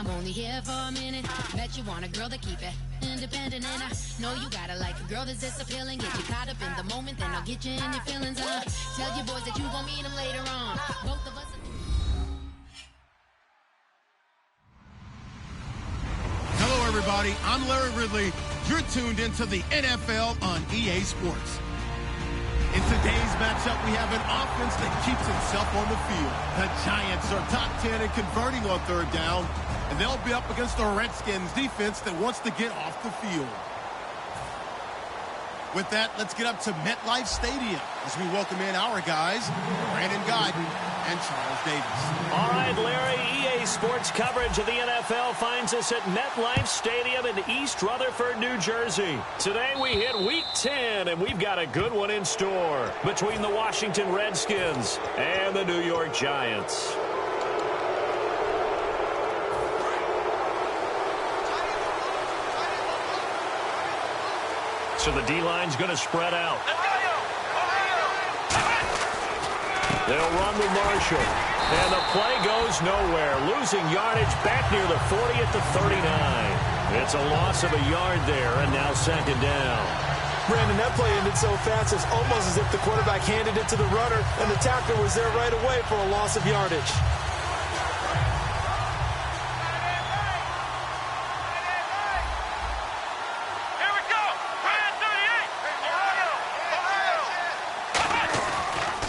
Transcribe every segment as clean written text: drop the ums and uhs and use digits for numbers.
I'm only here for a minute. Bet you want a girl to keep it independent, and I know you gotta like a girl that's this appealing. Get you caught up in the moment, then I'll get you in your feelings. Tell your boys that you gon' meet them later on. Both of us. Hello, everybody. I'm Larry Ridley. You're tuned into the NFL on EA Sports. In today's matchup, we have an offense that keeps itself on the field. The Giants are top 10 in converting on third down, and they'll be up against the Redskins defense that wants to get off the field. With that, let's get up to MetLife Stadium as we welcome in our guys, Brandon Guyton and Charles Davis. All right, Larry, EA Sports coverage of the NFL finds us at MetLife Stadium in East Rutherford, New Jersey. Today we hit Week 10, and we've got a good one in store between the Washington Redskins and the New York Giants. So the D-line's going to spread out. They'll run with Marshall. And the play goes nowhere. Losing yardage back near the 40 at the 39. It's a loss of a yard there, and now second down. Brandon, that play ended so fast, it's almost as if the quarterback handed it to the runner, and the tackler was there right away for a loss of yardage.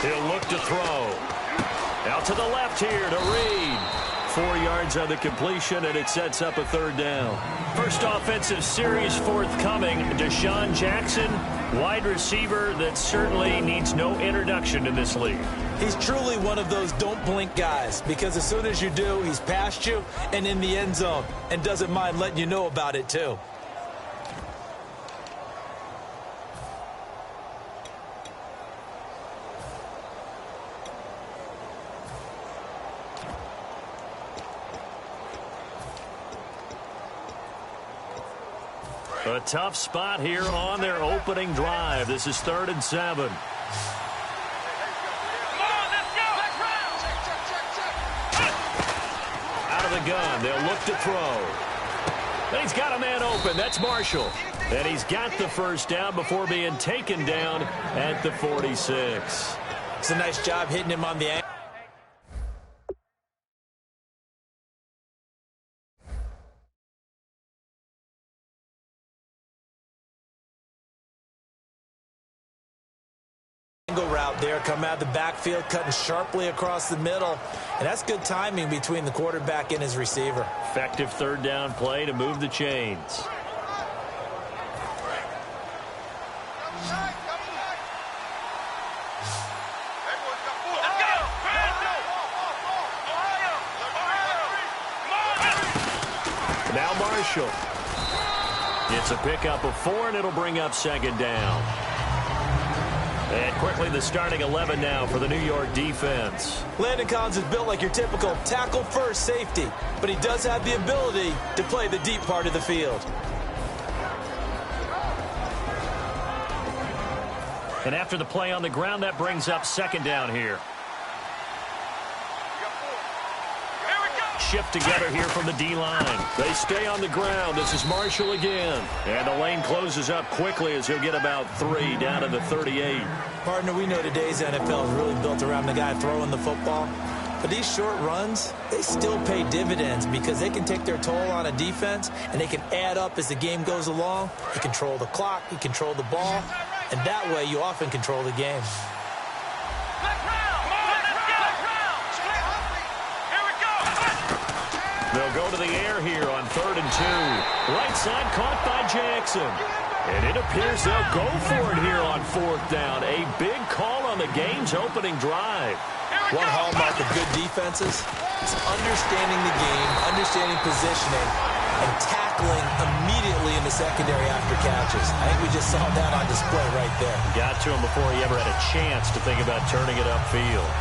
He'll look to throw. Out to the left here to Reed. 4 yards on the completion, and it sets up a third down. First offensive series forthcoming. Deshaun Jackson, wide receiver that certainly needs no introduction in this league. He's truly one of those don't blink guys, because as soon as you do, he's past you and in the end zone, and doesn't mind letting you know about it too. A tough spot here on their opening drive. This is 3rd and 7. Out of the gun. They'll look to throw. And he's got a man open. That's Marshall. And he's got the first down before being taken down at the 46. It's a nice job hitting him on the ankle. Route there, come out of the backfield, cutting sharply across the middle, and that's good timing between the quarterback and his receiver. Effective third down play to move the chains. Now Marshall. It's a pickup of 4, and it'll bring up second down. And quickly the starting 11 now for the New York defense. Landon Collins is built like your typical tackle-first safety, but he does have the ability to play the deep part of the field. And after the play on the ground, that brings up second down here. Shift together here from the D-line. They stay on the ground. This is Marshall again. And the lane closes up quickly as he'll get about 3 down to the 38. Partner, we know today's NFL is really built around the guy throwing the football. But these short runs, they still pay dividends because they can take their toll on a defense, and they can add up as the game goes along. You control the clock, you control the ball, and that way you often control the game. They'll go to the air here on 3rd and 2. Right side caught by Jackson. And it appears they'll go for it here on 4th down. A big call on the game's opening drive. One hallmark of good defenses is understanding the game, understanding positioning, and tackling immediately in the secondary after catches. I think we just saw that on display right there. Got to him before he ever had a chance to think about turning it upfield.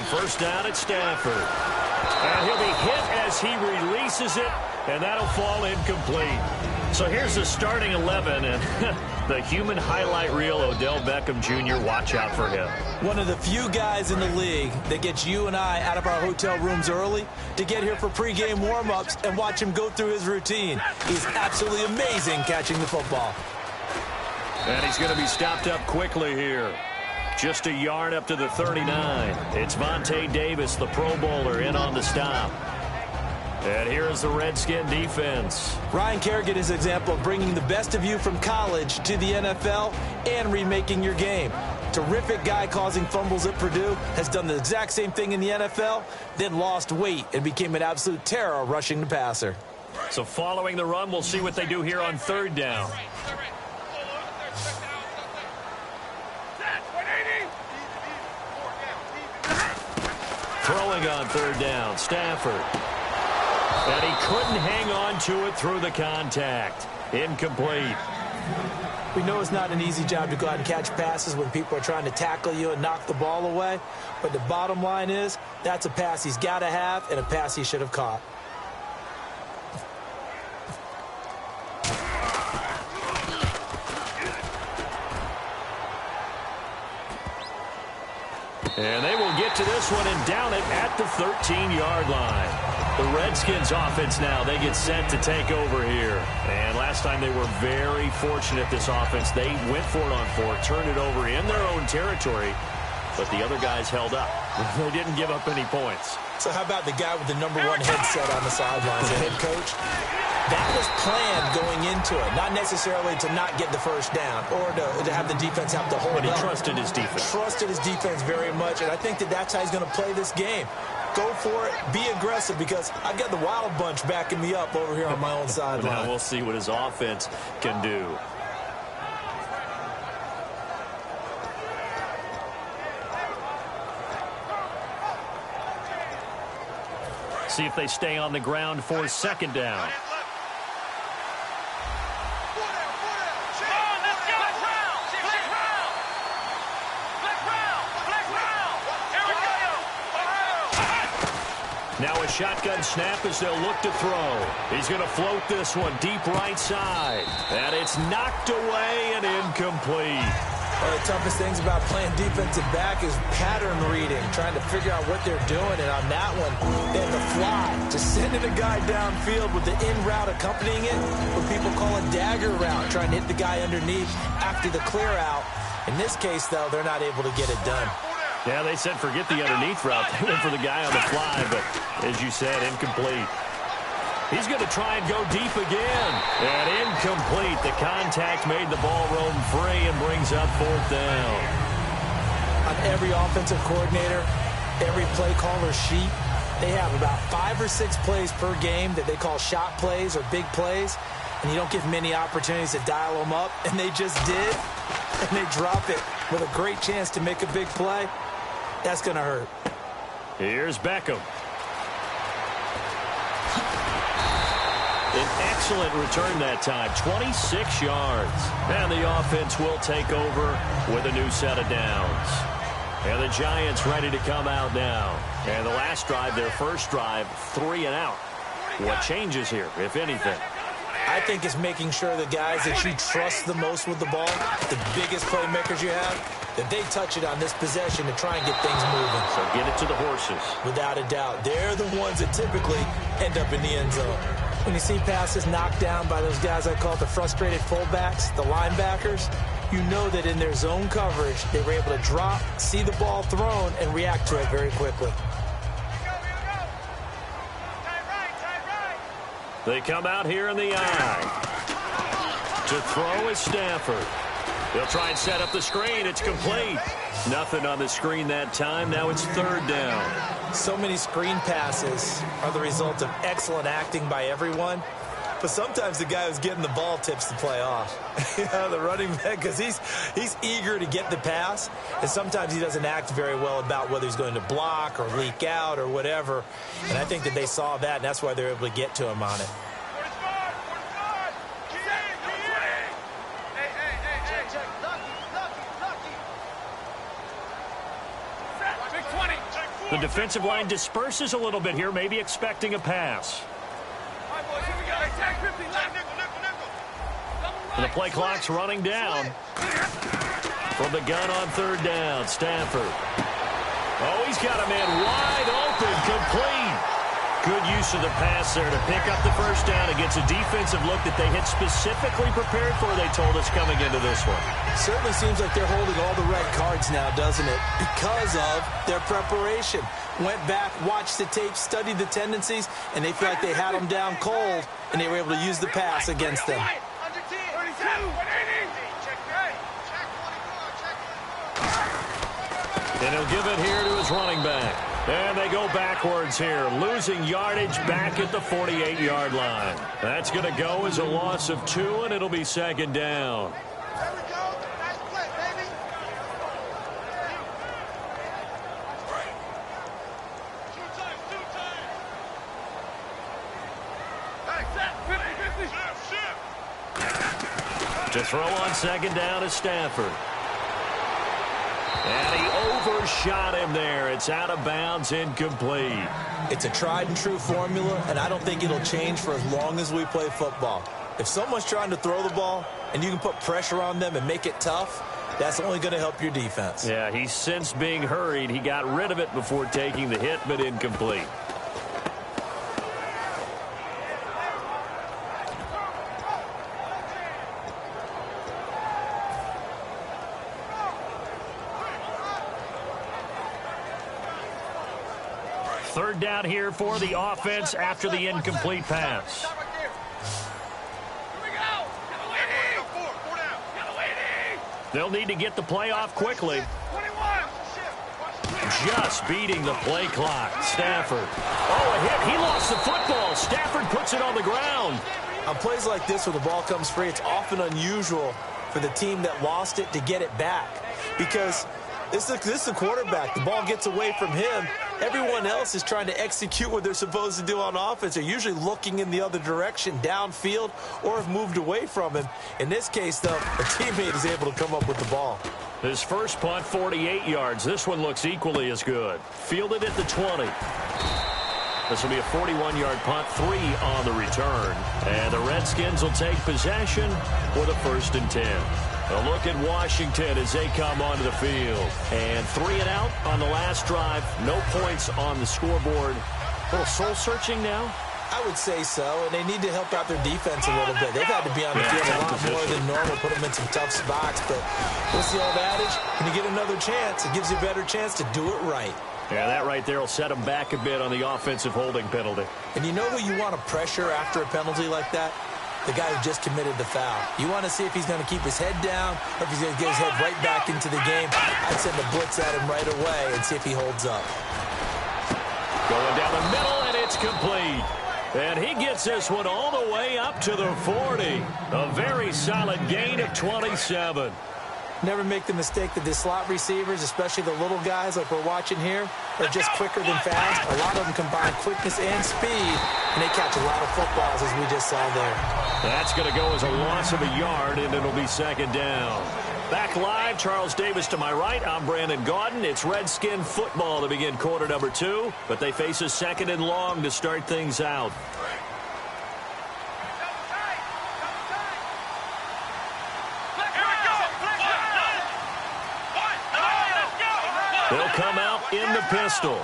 First down at Stafford. And he'll be hit as he releases it And that'll fall incomplete. So here's the starting 11, and the human highlight reel, Odell Beckham Jr., watch out for him. One of the few guys in the league that gets you and I out of our hotel rooms early to get here for pregame warm-ups and watch him go through his routine. He's absolutely amazing catching the football. And he's going to be stopped up quickly here. Just a yard up to the 39. It's Vontae Davis, the Pro Bowler, in on the stop. And here's the Redskin defense. Ryan Kerrigan is an example of bringing the best of you from college to the NFL and remaking your game. Terrific guy causing fumbles at Purdue, has done the exact same thing in the NFL, then lost weight and became an absolute terror rushing the passer. So following the run, we'll see what they do here on third down. Throwing on third down, Stafford. And he couldn't hang on to it through the contact. Incomplete. We know it's not an easy job to go out and catch passes when people are trying to tackle you and knock the ball away. But the bottom line is, that's a pass he's got to have and a pass he should have caught. And they will get to this one and down it at the 13-yard line. The Redskins offense now, they get set to take over here. And last time they were very fortunate, this offense. They went for it on fourth, turned it over in their own territory, but the other guys held up. They didn't give up any points. So how about the guy with the #1 headset on the sidelines, the head coach? That was planned going into it, not necessarily to not get the first down or to have the defense have to hold But he up. trusted his defense. Trusted his defense very much, and I think that that's how he's going to play this game. Go for it, be aggressive, because I've got the Wild Bunch backing me up over here on my own sideline. Now we'll see what his offense can do. See if they stay on the ground for second down. Now a shotgun snap as they'll look to throw. He's going to float this one deep right side. And it's knocked away and incomplete. One of the toughest things about playing defensive back is pattern reading, trying to figure out what they're doing. And on that one, they had to fly, just sending a guy downfield with the in route accompanying it, what people call a dagger route, trying to hit the guy underneath after the clear out. In this case, though, they're not able to get it done. Yeah, they said forget the underneath route. They went for the guy on the fly, but as you said, incomplete. He's going to try and go deep again. And incomplete. The contact made the ball roam free and brings up fourth down. On every offensive coordinator, every play caller sheet, they have about 5 or 6 plays per game that they call shot plays or big plays. And you don't give many opportunities to dial them up. And they just did. And they drop it with a great chance to make a big play. That's going to hurt. Here's Beckham. An excellent return that time, 26 yards. And the offense will take over with a new set of downs. And the Giants ready to come out now. And the last drive, their first drive, 3 and out. What changes here, if anything? I think it's making sure the guys that you trust the most with the ball, the biggest playmakers you have, that they touch it on this possession to try and get things moving. So get it to the horses. Without a doubt. They're the ones that typically end up in the end zone. When you see passes knocked down by those guys I call the frustrated fullbacks, the linebackers, you know that in their zone coverage, they were able to drop, see the ball thrown, and react to it very quickly. They come out here in the eye. To throw is Stafford. They'll try and set up the screen. It's complete. Nothing on the screen that time. Now it's third down. So many screen passes are the result of excellent acting by everyone. But sometimes the guy who's getting the ball tips the play off. The running back, because he's eager to get the pass. And sometimes he doesn't act very well about whether he's going to block or leak out or whatever. And I think that they saw that, and that's why they're able to get to him on it. The defensive line disperses a little bit here, maybe expecting a pass. And the play clock's running down. From the gun on third down, Stafford. Oh, he's got a man wide open, complete. Good use of the pass there to pick up the first down against a defensive look that they had specifically prepared for, they told us, coming into this one. Certainly seems like they're holding all the red cards now, doesn't it? Because of their preparation. Went back, watched the tape, studied the tendencies, and they feel like they had them down cold, and they were able to use the pass against them. And he'll give it here to his running back. And they go backwards here, losing yardage back at the 48-yard line. That's going to go as a loss of 2, and it'll be second down. There we go. Nice play, baby. To throw on second down is Stafford. And he overshot him there. It's out of bounds, incomplete. It's a tried-and-true formula, and I don't think it'll change for as long as we play football. If someone's trying to throw the ball and you can put pressure on them and make it tough, that's only going to help your defense. Yeah, he's since being hurried. He got rid of it before taking the hit, but incomplete. Third down here for the offense after the incomplete pass. They'll need to get the play off quickly. Just beating the play clock. Stafford. Oh, a hit. He lost the football. Stafford puts it on the ground. On plays like this where the ball comes free, it's often unusual for the team that lost it to get it back. Because this is the quarterback. The ball gets away from him. Everyone else is trying to execute what they're supposed to do on offense. They're usually looking in the other direction, downfield, or have moved away from him. In this case, though, a teammate is able to come up with the ball. His first punt, 48 yards. This one looks equally as good. Fielded at the 20. This will be a 41-yard punt, 3 on the return. And the Redskins will take possession for the 1st and 10. A look at Washington as they come onto the field. And 3 and out on the last drive. No points on the scoreboard. A little soul-searching now? I would say so, and they need to help out their defense a little bit. They've had to be on the field a lot more than normal, put them in some tough spots. But what's the old adage? When you get another chance, it gives you a better chance to do it right. Yeah, that right there will set them back a bit on the offensive holding penalty. And you know who you want to pressure after a penalty like that? The guy who just committed the foul. You want to see if he's going to keep his head down or if he's going to get his head right back into the game. I'd send a blitz at him right away and see if he holds up. Going down the middle, and it's complete. And he gets this one all the way up to the 40. A very solid gain of 27. Never make the mistake that the slot receivers, especially the little guys like we're watching here, are just quicker than fast. A lot of them combine quickness and speed, and they catch a lot of footballs, as we just saw there. That's going to go as a loss of a yard, and it'll be second down. Back live, Charles Davis to my right. I'm Brandon Gaudin. It's Redskin football to begin quarter number 2, but they face a 2nd and long to start things out. They'll come out in the pistol.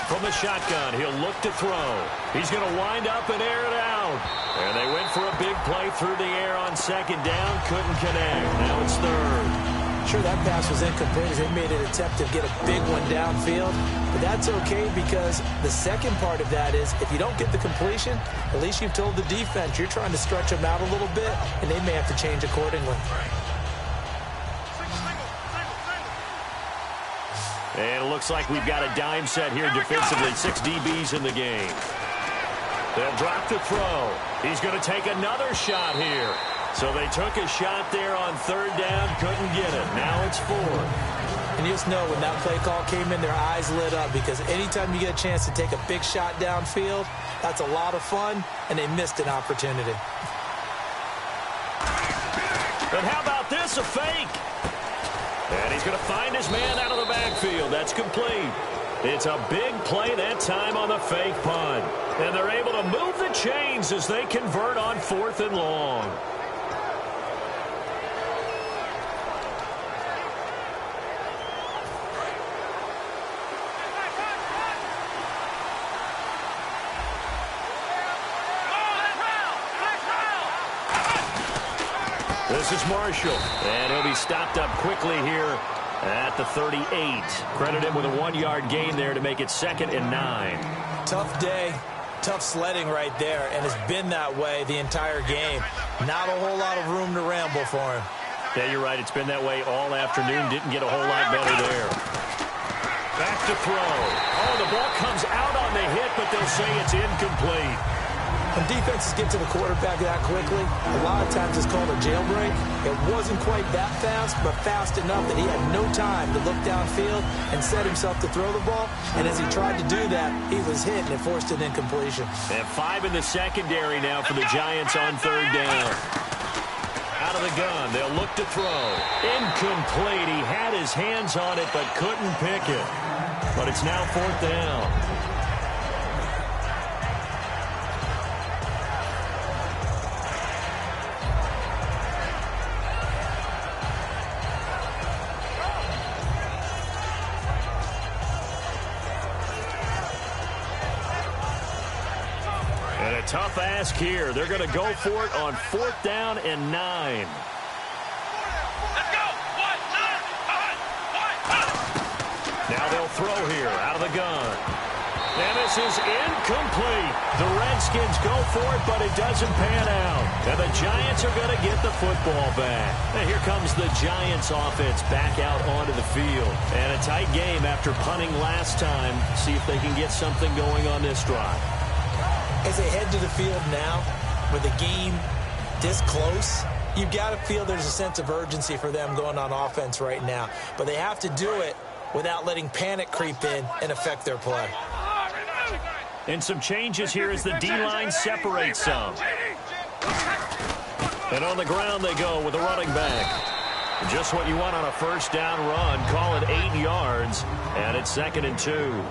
From the shotgun, he'll look to throw. He's going to wind up and air it out. And they went for a big play through the air on second down. Couldn't connect. Now it's third. Sure, that pass was incomplete as they made an attempt to get a big one downfield. But that's okay because the second part of that is if you don't get the completion, at least you've told the defense you're trying to stretch them out a little bit, and they may have to change accordingly. And it looks like we've got a dime set here defensively. 6 DBs in the game. They'll drop the throw. He's going to take another shot here. So they took a shot there on third down, couldn't get it. Now it's 4. And you just know when that play call came in, their eyes lit up because anytime you get a chance to take a big shot downfield, that's a lot of fun, and they missed an opportunity. And how about this, a fake? And he's going to find his man out of the backfield. That's complete. It's a big play that time on the fake punt. And they're able to move the chains as they convert on 4th and long. This is Marshall, and he'll be stopped up quickly here at the 38. Credit him with a 1-yard gain there to make it 2nd and 9. Tough day, tough sledding right there, and it's been that way the entire game. Not a whole lot of room to ramble for him. Yeah, you're right. It's been that way all afternoon. Didn't get a whole lot better there. Back to throw. Oh, the ball comes out on the hit, but they'll say it's incomplete. When defenses get to the quarterback that quickly, a lot of times it's called a jailbreak. It wasn't quite that fast, but fast enough that he had no time to look downfield and set himself to throw the ball. And as he tried to do that, he was hit and it forced an incompletion. And 5 in the secondary now for the Giants on 3rd down. Out of the gun, they'll look to throw. Incomplete. He had his hands on it, but couldn't pick it. But it's now 4th down. And a tough ask here. They're going to go for it on 4th down and 9. Now they'll throw here out of the gun. And this is incomplete. The Redskins go for it, but it doesn't pan out. And the Giants are going to get the football back. And here comes the Giants offense back out onto the field. And a tight game after punting last time. See if they can get something going on this drive. As they head to the field now, with the game this close, you've got to feel there's a sense of urgency for them going on offense right now. But they have to do it without letting panic creep in and affect their play. And some changes here as the D-line separates some. And on the ground they go with a running back. Just what you want on a 1st down run. Call it 8 yards, and it's 2nd and 2.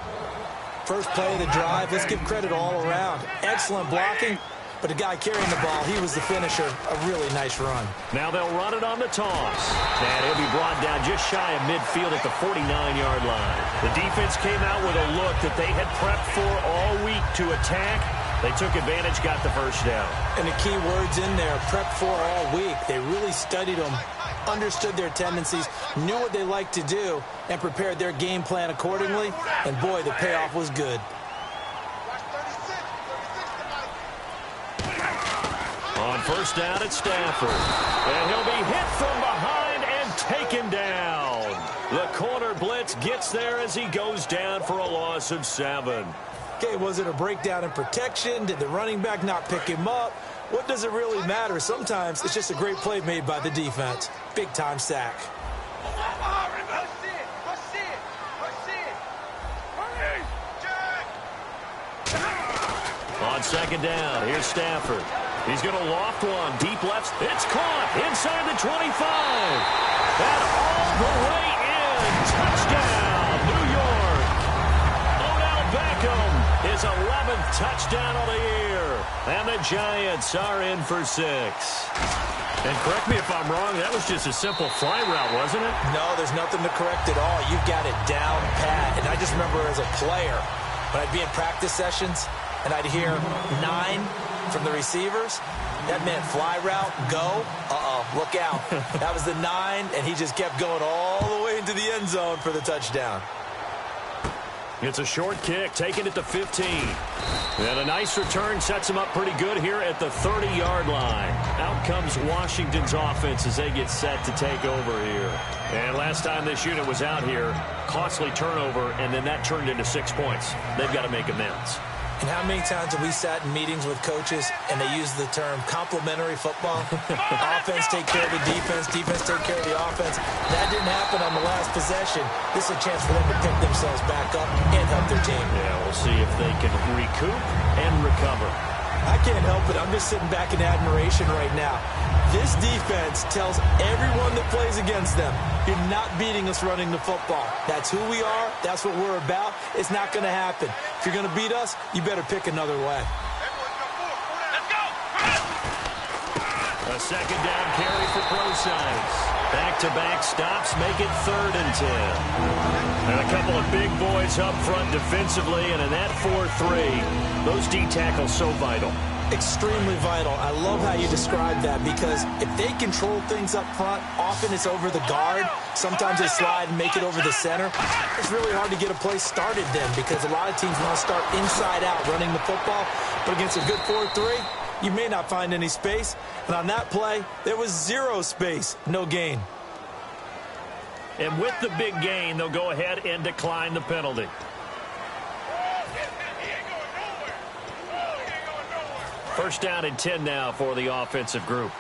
First play of the drive, let's give credit all around. Excellent blocking, but the guy carrying the ball, he was the finisher. A really nice run. Now they'll run it on the toss. And he'll be brought down just shy of midfield at the 49-yard line. The defense came out with a look that they had prepped for all week to attack. They took advantage, got the 1st down. And the key words in there, prepped for all week. They really studied them, understood their tendencies, knew what they liked to do, and prepared their game plan accordingly. And boy, the payoff was good. On 1st down, it's Stafford. And he'll be hit from behind and taken down. The corner blitz gets there as he goes down for a loss of 7. Okay, was it a breakdown in protection? Did the running back not pick him up? What does it really matter? Sometimes it's just a great play made by the defense. Big-time sack. On 2nd down, here's Stafford. He's going to loft one. Deep left. It's caught inside the 25. And all the way in. Touchdown, New York. Odell Beckham, his 11th touchdown of the year. And the Giants are in for 6. And correct me if I'm wrong, that was just a simple fly route, wasn't it? No, there's nothing to correct at all. You've got it down pat. And I just remember as a player, when I'd be in practice sessions, and I'd hear 9 from the receivers, that meant fly route, go, look out. That was the 9, and he just kept going all the way into the end zone for the touchdown. It's a short kick, taken at the 15. And a nice return sets him up pretty good here at the 30-yard line. Out comes Washington's offense as they get set to take over here. And last time this unit was out here, costly turnover, and then that turned into 6 points. They've got to make amends. And how many times have we sat in meetings with coaches and they use the term complementary football? Offense take care of the defense, defense take care of the offense. That didn't happen on the last possession. This is a chance for them to pick themselves back up and help their team. Yeah, we'll see if they can recoup and recover. I can't help it. I'm just sitting back in admiration right now. This defense tells everyone that plays against them, you're not beating us running the football. That's who we are. That's what we're about. It's not going to happen. If you're going to beat us, you better pick another way. A second down carry for Procise. Back-to-back stops make it 3rd and 10. And a couple of big boys up front defensively, and in that 4-3, those D tackles so vital. Extremely vital. I love how you describe that, because if they control things up front, often it's over the guard. Sometimes they slide and make it over the center. It's really hard to get a play started then, because a lot of teams want to start inside out running the football. But against a good 4-3, you may not find any space. And on that play, there was 0 space, no gain. And with the big gain, they'll go ahead and decline the penalty. First down and 10 now for the offensive group.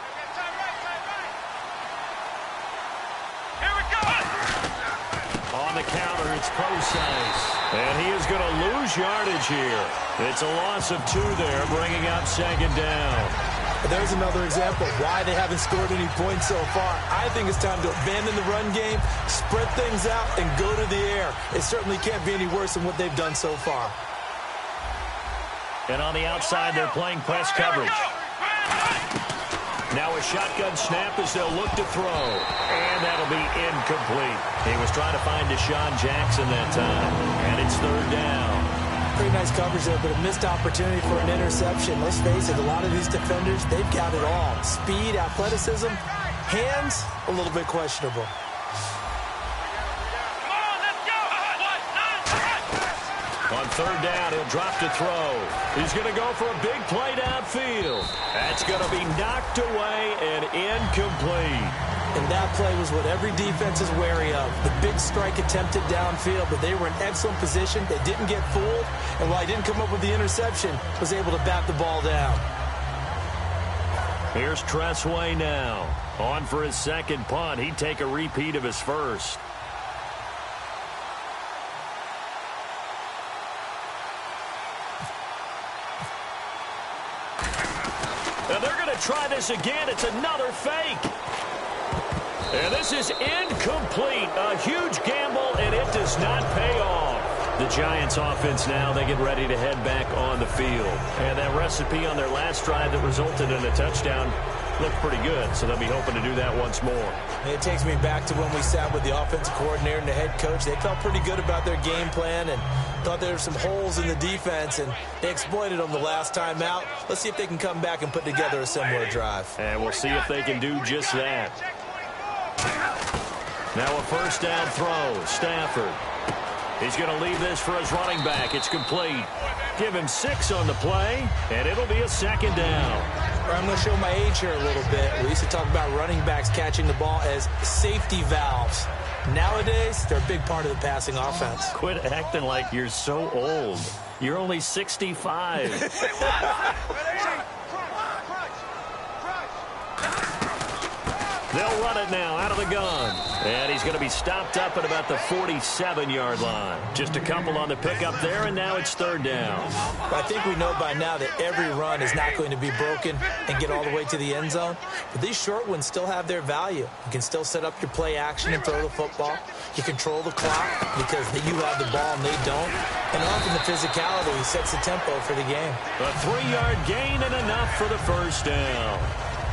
On the counter, it's Procise. And he is going to lose yardage here. It's a loss of 2 there, bringing up 2nd down. There's another example of why they haven't scored any points so far. I think it's time to abandon the run game, spread things out, and go to the air. It certainly can't be any worse than what they've done so far. And on the outside, they're playing press coverage. Now a shotgun snap as they'll look to throw. And that'll be incomplete. He was trying to find Deshaun Jackson that time. And it's 3rd down. Pretty nice coverage there, but a missed opportunity for an interception. Let's face it, a lot of these defenders, they've got it all. Speed, athleticism, hands, a little bit questionable. On 3rd down, he'll drop to throw. He's going to go for a big play downfield. That's going to be knocked away and incomplete. And that play was what every defense is wary of. The big strike attempted downfield, but they were in excellent position. They didn't get fooled. And while he didn't come up with the interception, was able to bat the ball down. Here's Tressway now. On for his 2nd punt. He'd take a repeat of his first. And they're going to try this again. It's another fake. And this is incomplete. A huge gamble, and it does not pay off. The Giants offense now, they get ready to head back on the field. And that recipe on their last drive that resulted in a touchdown looked pretty good, so they'll be hoping to do that once more. And it takes me back to when we sat with the offensive coordinator and the head coach. They felt pretty good about their game plan and thought there were some holes in the defense, and they exploited them the last time out. Let's see if they can come back and put together a similar drive. And we'll see if they can do just that. Now a 1st down throw. Stafford. He's going to leave this for his running back. It's complete. Give him 6 on the play, and it'll be a 2nd down. I'm going to show my age here a little bit. We used to talk about running backs catching the ball as safety valves. Nowadays, they're a big part of the passing offense. Quit acting like you're so old. You're only 65. They'll run it now out of the gun. And he's going to be stopped up at about the 47-yard line. Just a couple on the pickup there, and now it's 3rd down. I think we know by now that every run is not going to be broken and get all the way to the end zone. But these short ones still have their value. You can still set up your play action and throw the football. You control the clock because you have the ball and they don't. And often the physicality sets the tempo for the game. A 3-yard gain and enough for the 1st down.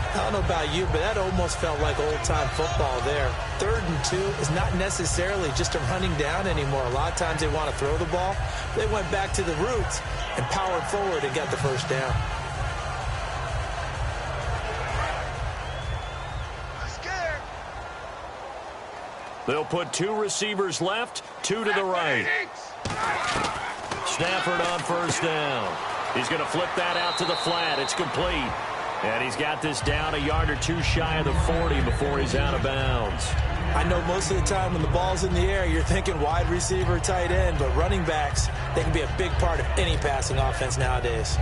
I don't know about you, but that almost felt like old-time football there. 3rd and 2 is not necessarily just a running down anymore. A lot of times they want to throw the ball. They went back to the roots and powered forward and got the 1st down. They'll put 2 receivers left, 2 to the right. Stafford on 1st down. He's going to flip that out to the flat. It's complete. And he's got this down a yard or 2 shy of the 40 before he's out of bounds. I know most of the time when the ball's in the air, you're thinking wide receiver, tight end, but running backs, they can be a big part of any passing offense nowadays.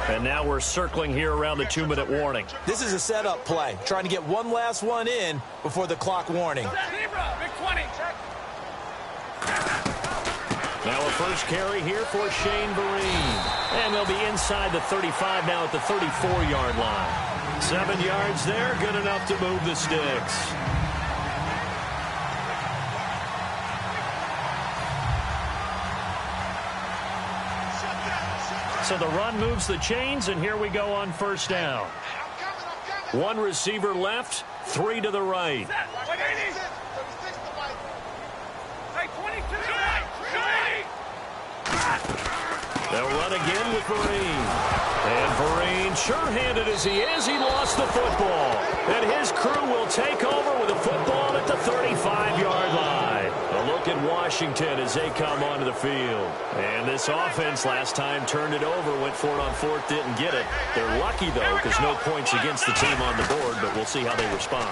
And now we're circling here around the 2-minute warning. This is a setup play, trying to get one last one in before the clock warning. Big 20. Check. Now a first carry here for Shane Vereen. And they'll be inside the 35 now at the 34-yard line. 7 yards there, good enough to move the sticks. So the run moves the chains, and here we go on first down. One receiver left, 3 to the right. They'll run again with Vereen. And Vereen, sure-handed as he is, he lost the football. And his crew will take over with a football at the 35-yard line. A look at Washington as they come onto the field. And this offense last time turned it over, went for it on fourth, didn't get it. They're lucky, though, because no points against the team on the board, but we'll see how they respond.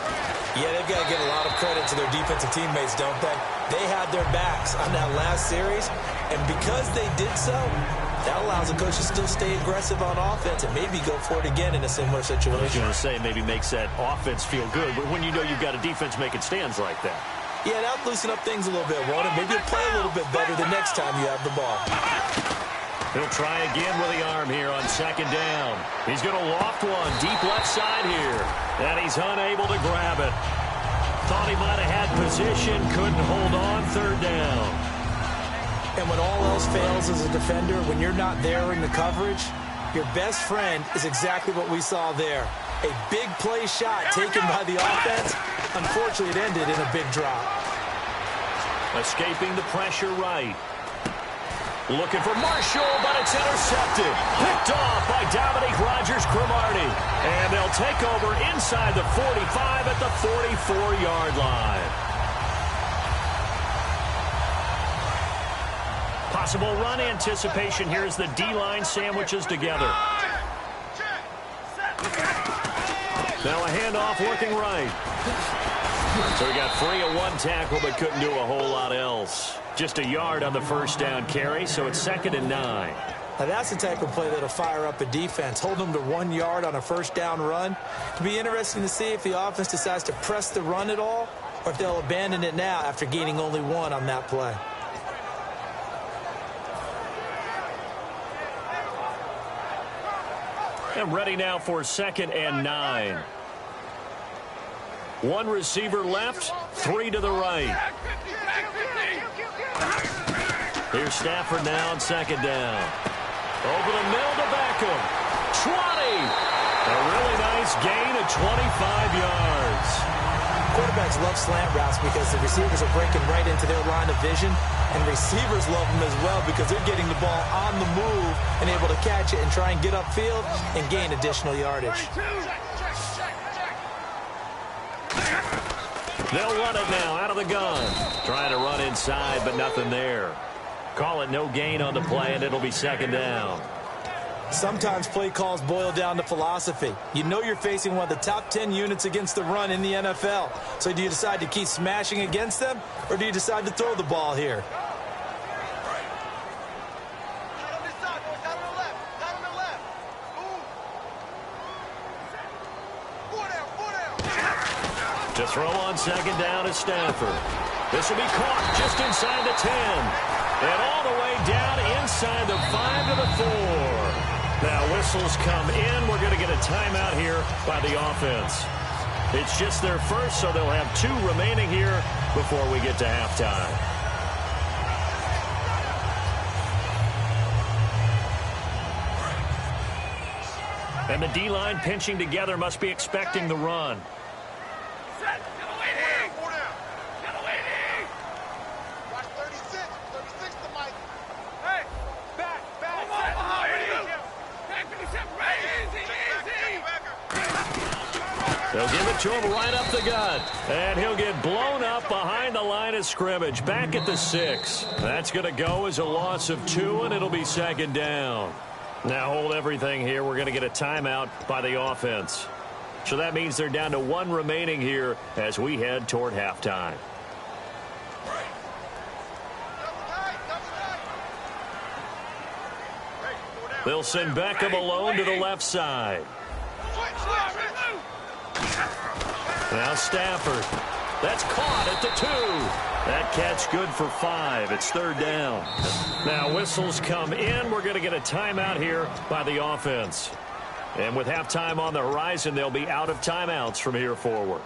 Yeah, they've got to give a lot of credit to their defensive teammates, don't they? They had their backs on that last series, and because they did so, that allows the coach to still stay aggressive on offense and maybe go for it again in a similar situation. I was going to say maybe makes that offense feel good, but when you know you've got a defense making stands like that. Yeah, that'll loosen up things a little bit, won't it? Maybe you'll play a little bit better the next time you have the ball. He'll try again with the arm here on second down. He's going to loft one deep left side here, and he's unable to grab it. Thought he might have had position, couldn't hold on, third down. And when all else fails as a defender, when you're not there in the coverage, your best friend is exactly what we saw there. A big play shot taken by the offense. Unfortunately, it ended in a big drop. Escaping the pressure right. Looking for Marshall, but it's intercepted. Picked off by Dominique Rodgers-Cromartie. And they'll take over inside the 45 at the 44-yard line. Possible run anticipation here as the D-line sandwiches together. Now a handoff looking right. So he got free of one tackle but couldn't do a whole lot else. Just a yard on the first down carry, so it's 2nd and 9. Now that's the type of play that'll fire up a defense. Hold them to 1 yard on a first down run. It'll be interesting to see if the offense decides to press the run at all or if they'll abandon it now after gaining only 1 on that play. And ready now for 2nd and 9. One receiver left, 3 to the right. Here's Stafford now on 2nd down. Over the middle to Beckham. 20. A really nice gain of 25 yards. Quarterbacks love slant routes because the receivers are breaking right into their line of vision, and receivers love them as well because they're getting the ball on the move and able to catch it and try and get upfield and gain additional yardage. They'll run it now out of the gun. Trying to run inside, but nothing there. Call it no gain on the play, and it'll be 2nd down. Sometimes play calls boil down to philosophy. You know you're facing one of the top 10 units against the run in the NFL. So do you decide to keep smashing against them, or do you decide to throw the ball here? To throw on 2nd down is Stafford. This will be caught just inside the 10. And all the way down inside the 5 to the 4. Now whistles come in. We're going to get a timeout here by the offense. It's just their first, so they'll have 2 remaining here before we get to halftime. And the D-line pinching together must be expecting the run. They'll give it to him right up the gut. And he'll get blown up behind the line of scrimmage. Back at the 6. That's going to go as a loss of 2, and it'll be 2nd down. Now hold everything here. We're going to get a timeout by the offense. So that means they're down to 1 remaining here as we head toward halftime. They'll send Beckham alone to the left side. Now Stafford. That's caught at the 2. That catch good for 5. It's 3rd down. Now whistles come in. We're going to get a timeout here by the offense. And with halftime on the horizon, they'll be out of timeouts from here forward.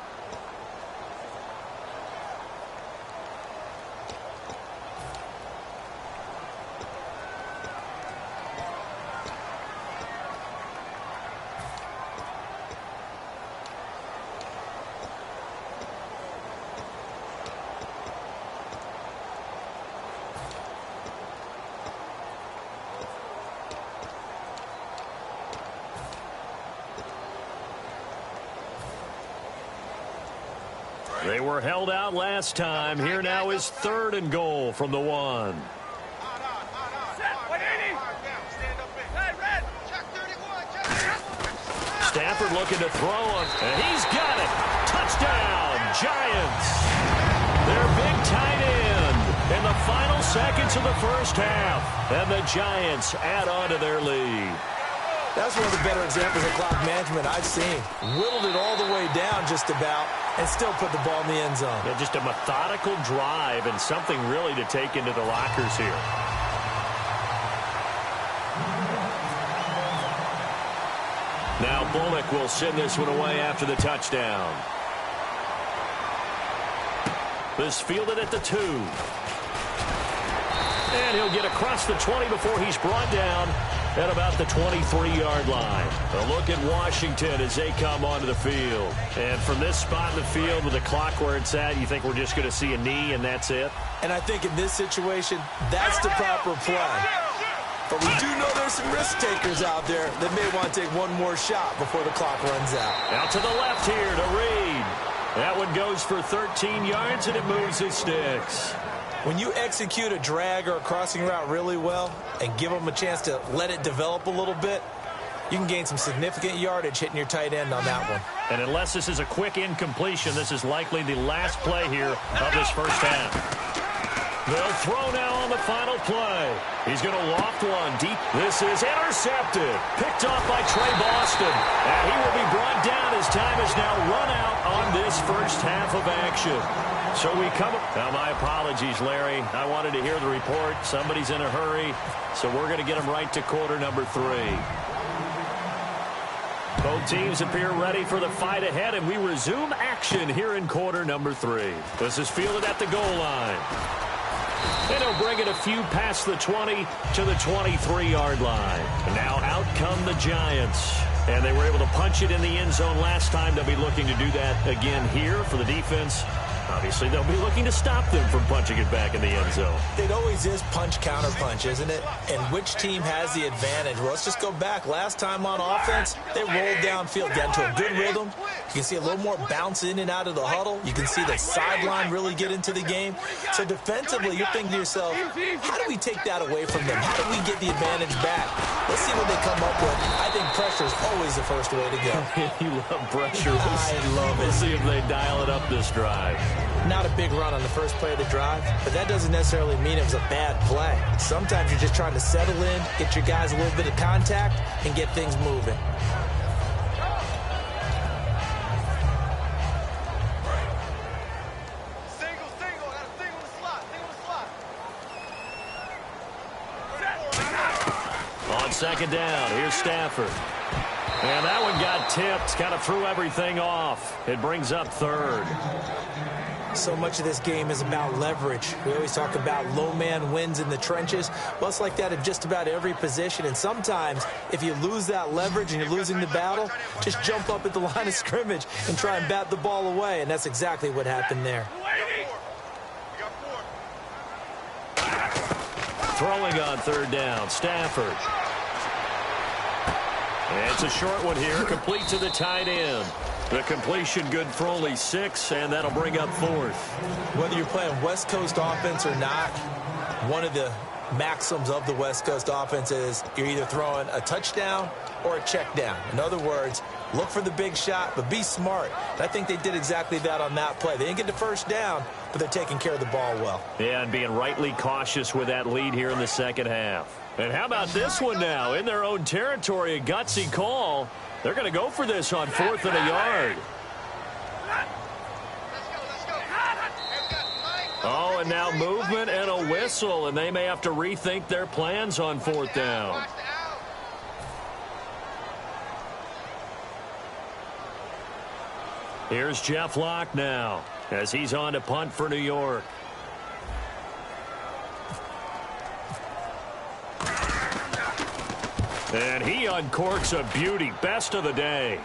They were held out last time. Here now is 3rd and goal from the 1. Stafford looking to throw him, and he's got it. Touchdown, Giants. Their big tight end in the final seconds of the first half. And the Giants add on to their lead. That's one of the better examples of clock management I've seen. Whittled it all the way down just about and still put the ball in the end zone. Yeah, just a methodical drive and something really to take into the lockers here. Now Bullock will send this one away after the touchdown. This fielded at the 2. And he'll get across the 20 before he's brought down at about the 23-yard line. A look at Washington as they come onto the field. And from this spot in the field with the clock where it's at, you think we're just going to see a knee and that's it? And I think in this situation, that's the proper play. But we do know there's some risk takers out there that may want to take one more shot before the clock runs out. Out to the left here to Reed. That one goes for 13 yards and it moves his sticks. When you execute a drag or a crossing route really well and give them a chance to let it develop a little bit, you can gain some significant yardage hitting your tight end on that one. And unless this is a quick incompletion, this is likely the last play here of this first half. They'll throw now on the final play. He's going to loft one deep. This is intercepted. Picked off by Trey Boston. And he will be brought down as time is now run out on this first half of action. So we come up. Now, my apologies, Larry. I wanted to hear the report. Somebody's in a hurry. So we're going to get him right to quarter number 3. Both teams appear ready for the fight ahead, and we resume action here in quarter number 3. This is fielded at the goal line. And he'll bring it a few past the 20 to the 23-yard line. And now out come the Giants. And they were able to punch it in the end zone last time. They'll be looking to do that again here for the defense. Obviously, they'll be looking to stop them from punching it back in the end zone. It always is punch-counter-punch, isn't it? And which team has the advantage? Well, let's just go back. Last time on offense, they rolled downfield, got into a good rhythm. You can see a little more bounce in and out of the huddle. You can see the sideline really get into the game. So defensively, you're thinking to yourself, how do we take that away from them? How do we get the advantage back? Let's see what they come up with. I think pressure is always the first way to go. You love pressure. I love it. We'll see if they dial it up this drive. Not a big run on the first play of the drive, but that doesn't necessarily mean it was a bad play. Sometimes you're just trying to settle in, get your guys a little bit of contact, and get things moving. On second down, here's Stafford. And that one got tipped, kind of threw everything off. It brings up 3rd. So much of this game is about leverage. We always talk about low man wins in the trenches. Well, it's like that in just about every position. And sometimes, if you lose that leverage and you're losing the battle, just jump up at the line of scrimmage and try and bat the ball away. And that's exactly what happened there. Throwing on 3rd down, Stafford. And it's a short one here, complete to the tight end. The completion good for only 6, and that'll bring up 4th. Whether you're playing West Coast offense or not, one of the maxims of the West Coast offense is you're either throwing a touchdown or a check down. In other words, look for the big shot, but be smart. And I think they did exactly that on that play. They didn't get the first down, but they're taking care of the ball well. Yeah, and being rightly cautious with that lead here in the second half. And how about this one now? In their own territory, a gutsy call. They're going to go for this on 4th and a yard. Oh, and now movement and a whistle, and they may have to rethink their plans on 4th down. Here's Jeff Locke now as he's on to punt for New York. And he uncorks a beauty. Best of the day.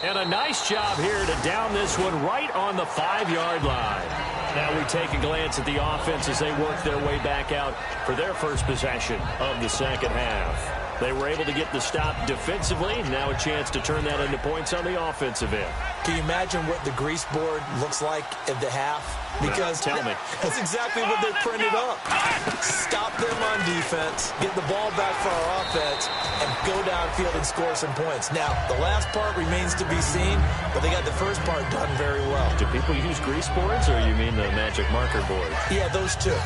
And a nice job here to down this one right on the 5-yard line. Now we take a glance at the offense as they work their way back out for their first possession of the second half. They were able to get the stop defensively. Now a chance to turn that into points on the offensive end. Can you imagine what the grease board looks like at the half? Because tell me. That's exactly what they printed up. Stop them on defense, get the ball back for our offense, and go downfield and score some points. Now, the last part remains to be seen, but they got the first part done very well. Do people use grease boards, or you mean the magic marker board? Yeah, those two.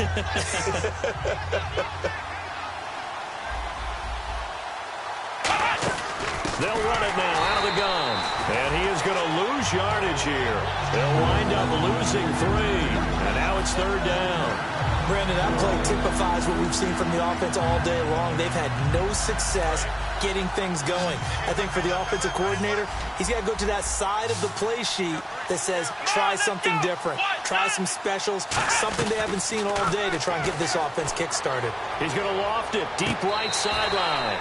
They'll run it now out of the gun. And he is going to lose yardage here. They'll wind up losing 3. And now it's 3rd down. Brandon, that play typifies what we've seen from the offense all day long. They've had no success getting things going. I think for the offensive coordinator, he's got to go to that side of the play sheet that says, try something different. Try some specials, something they haven't seen all day to try and get this offense kick-started. He's going to loft it deep right sideline.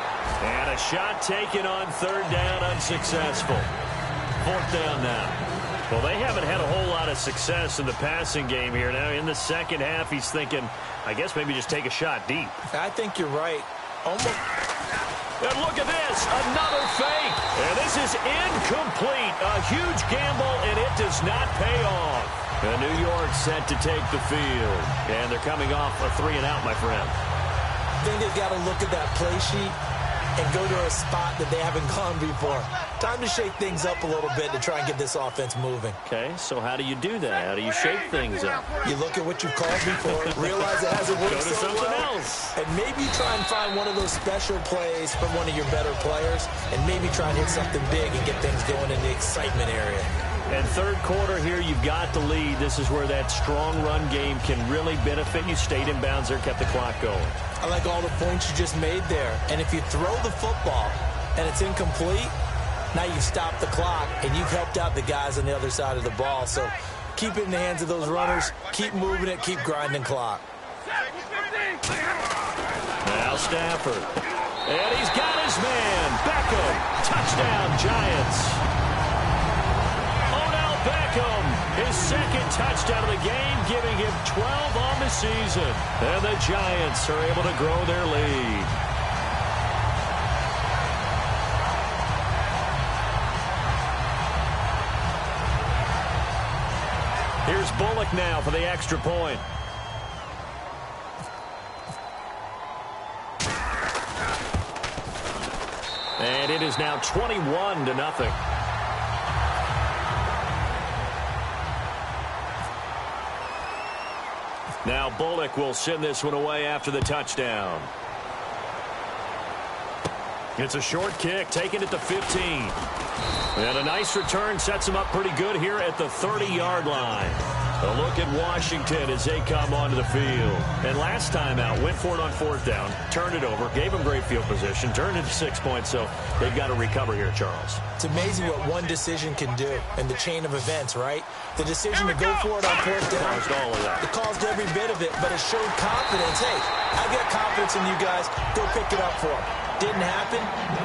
And a shot taken on 3rd down, unsuccessful. 4th down now. Well, they haven't had a whole lot of success in the passing game here. Now, in the second half, he's thinking, I guess maybe just take a shot deep. I think you're right. Almost. And look at this, another fake. And this is incomplete. A huge gamble, and it does not pay off. And New York set to take the field. And they're coming off a 3-and-out, my friend. I think they've got to look at that play sheet and go to a spot that they haven't gone before. Time to shake things up a little bit to try and get this offense moving. Okay, so how do you do that? How do you shake things up? You look at what you've called before, realize it hasn't worked Go to so something well, else. and maybe try and find one of those special plays from one of your better players, and maybe try and hit something big and get things going in the excitement area. And 3rd quarter here, you've got the lead. This is where that strong run game can really benefit you. Stayed in bounds there, kept the clock going. I like all the points you just made there. And if you throw the football and it's incomplete, now you've stopped the clock and you've helped out the guys on the other side of the ball. So keep it in the hands of those runners. Keep moving it. Keep grinding clock. Now Stafford. And he's got his man. Beckham. Touchdown, Giants. Beckham, his 2nd touchdown of the game, giving him 12 on the season. And the Giants are able to grow their lead. Here's Bullock now for the extra point. And it is now 21-0. Now Bullock will send this one away after the touchdown. It's a short kick, taken at the 15. And a nice return sets him up pretty good here at the 30-yard line. A look at Washington as they come onto the field. And last time out, went for it on 4th down, turned it over, gave them great field position, turned it to 6 points, so they've got to recover here, Charles. It's amazing what one decision can do in the chain of events, right? The decision to go for it on 4th down. Caused all of that. It caused every bit of it, but it showed confidence. Hey, I've got confidence in you guys. Go pick it up for them. Didn't happen.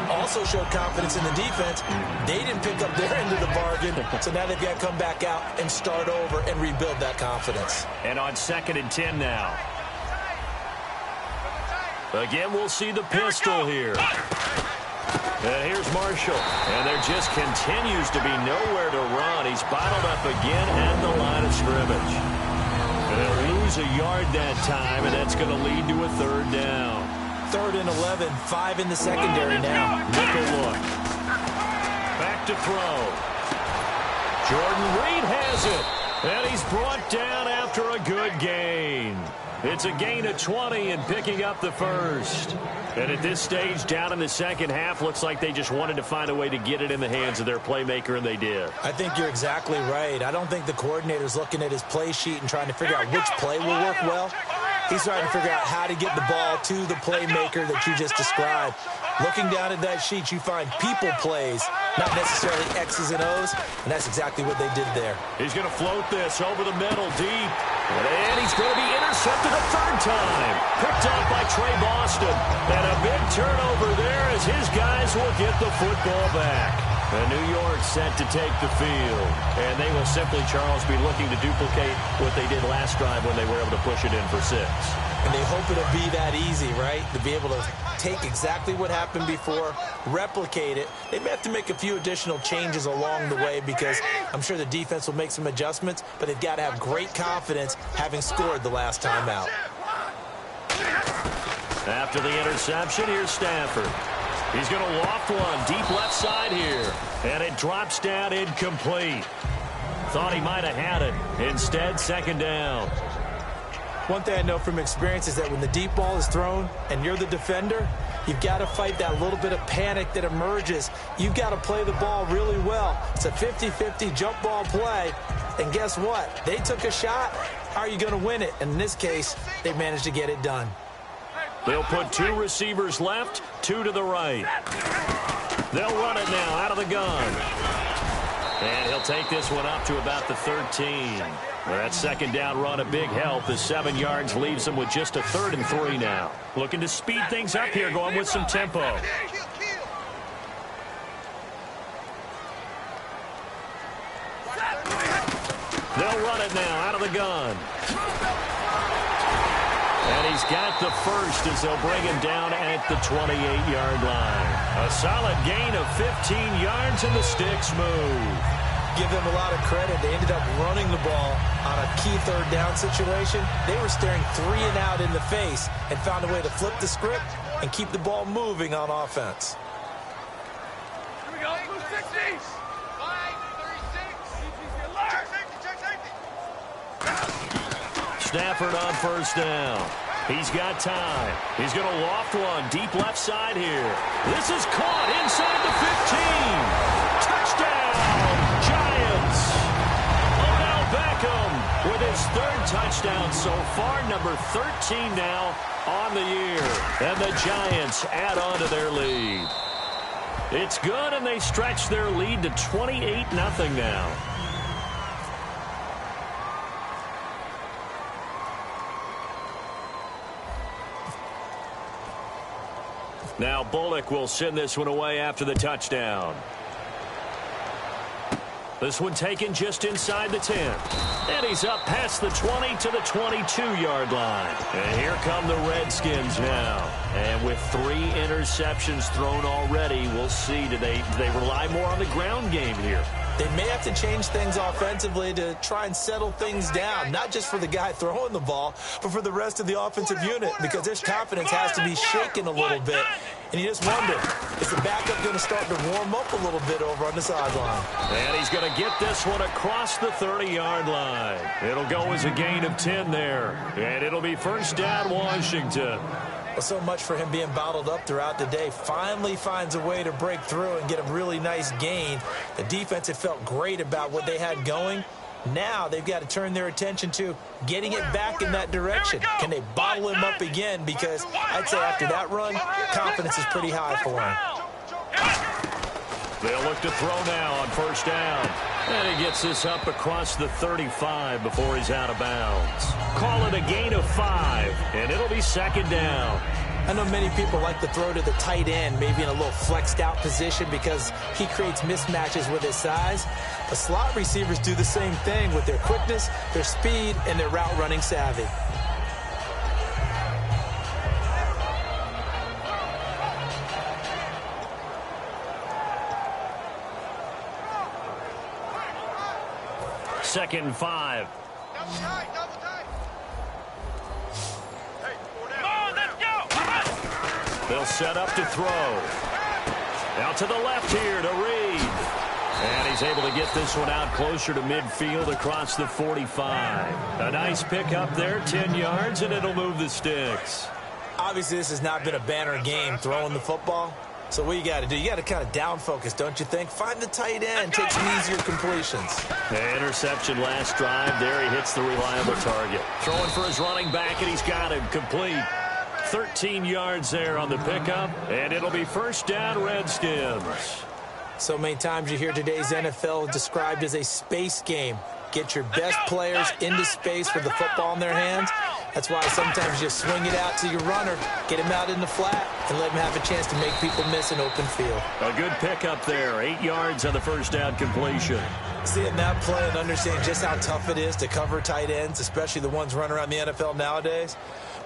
Also showed confidence in the defense. They didn't pick up their end of the bargain, so now they've got to come back out and start over and rebuild that confidence. And on 2nd and 10 now. Again, we'll see the pistol here. And here's Marshall. And there just continues to be nowhere to run. He's bottled up again at the line of scrimmage. And they'll lose a yard that time, and that's going to lead to a 3rd down. 3rd and 11, 5 in the secondary now. Nickel look. Back to throw. Jordan Reed has it. And he's brought down after a good gain. It's a gain of 20 and picking up the first. And at this stage, down in the second half, looks like they just wanted to find a way to get it in the hands of their playmaker, and they did. I think you're exactly right. I don't think the coordinator's looking at his play sheet and trying to figure out which play will work well. He's trying to figure out how to get the ball to the playmaker that you just described. Looking down at that sheet, you find people plays, not necessarily X's and O's, and that's exactly what they did there. He's going to float this over the middle deep, and he's going to be intercepted a third time. Picked up by Trey Boston, and a big turnover there as his guys will get the football back. And New York set to take the field, and they will simply, Charles, be looking to duplicate what they did last drive when they were able to push it in for 6. And they hope it'll be that easy, right? To be able to take exactly what happened before, replicate it. They may have to make a few additional changes along the way because I'm sure the defense will make some adjustments, but they've got to have great confidence having scored the last time out. After the interception, here's Stafford. He's going to loft one deep left side here, and it drops down incomplete. Thought he might have had it. Instead, second down. One thing I know from experience is that when the deep ball is thrown and you're the defender, you've got to fight that little bit of panic that emerges. You've got to play the ball really well. It's a 50-50 jump ball play. And guess what? They took a shot. How are you going to win it? And in this case, they managed to get it done. They'll put 2 receivers left, 2 to the right. They'll run it now out of the gun. And he'll take this one up to about the 13. That second down run a big help. The 7 yards leaves them with just a 3rd and 3 now. Looking to speed things up here, going with some tempo. They'll run it now out of the gun. And he's got the first as they'll bring him down at the 28-yard line. A solid gain of 15 yards and the sticks move. Give them a lot of credit. They ended up running the ball on a key 3rd down situation. They were staring 3 and out in the face and found a way to flip the script and keep the ball moving on offense. Here we go. 60. 5-36. Stafford on first down. He's got time. He's going to loft one deep left side here. This is caught inside the 15. Touchdown, Giants. Odell Beckham with his 3rd touchdown so far, number 13 now on the year. And the Giants add on to their lead. It's good, and they stretch their lead to 28-0 now. Now Bullock will send this one away after the touchdown. This one taken just inside the 10. And he's up past the 20 to the 22-yard line. And here come the Redskins now. And with 3 interceptions thrown already, we'll see. Do they rely more on the ground game here? They may have to change things offensively to try and settle things down, not just for the guy throwing the ball, but for the rest of the offensive unit, because their confidence has to be shaken a little bit. And you just wonder, is the backup going to start to warm up a little bit over on the sideline? And he's going to get this one across the 30-yard line. It'll go as a gain of 10 there. And it'll be first down, Washington. Well, so much for him being bottled up throughout the day. Finally finds a way to break through and get a really nice gain. The defense had felt great about what they had going. Now they've got to turn their attention to getting it back in that direction. Can they bottle him up again? Because I'd say after that run, confidence is pretty high for him. They'll look to throw now on first down. And he gets this up across the 35 before he's out of bounds. Call it a gain of 5, and it'll be second down. I know many people like to throw to the tight end, maybe in a little flexed out position because he creates mismatches with his size. But slot receivers do the same thing with their quickness, their speed, and their route running savvy. Second and 5. Double tight. Hey, Come on, let's go. They'll set up to throw. Out to the left here to Reed. And he's able to get this one out closer to midfield across the 45. A nice pickup there, 10 yards, and it'll move the sticks. Obviously, this has not been a banner game throwing the football. So what you got to do, you got to kind of down focus, don't you think? Find the tight end, take some easier completions. The interception last drive. There he hits the reliable target. Throwing for his running back, and he's got him complete. 13 yards there on the pickup, and it'll be first down, Redskins. So many times you hear today's NFL described as a space game. Get your best players into space with the football in their hands. That's why sometimes you swing it out to your runner, get him out in the flat, and let him have a chance to make people miss an open field. A good pickup there, 8 yards on the first down completion. Seeing that play and understanding just how tough it is to cover tight ends, especially the ones running around the NFL nowadays,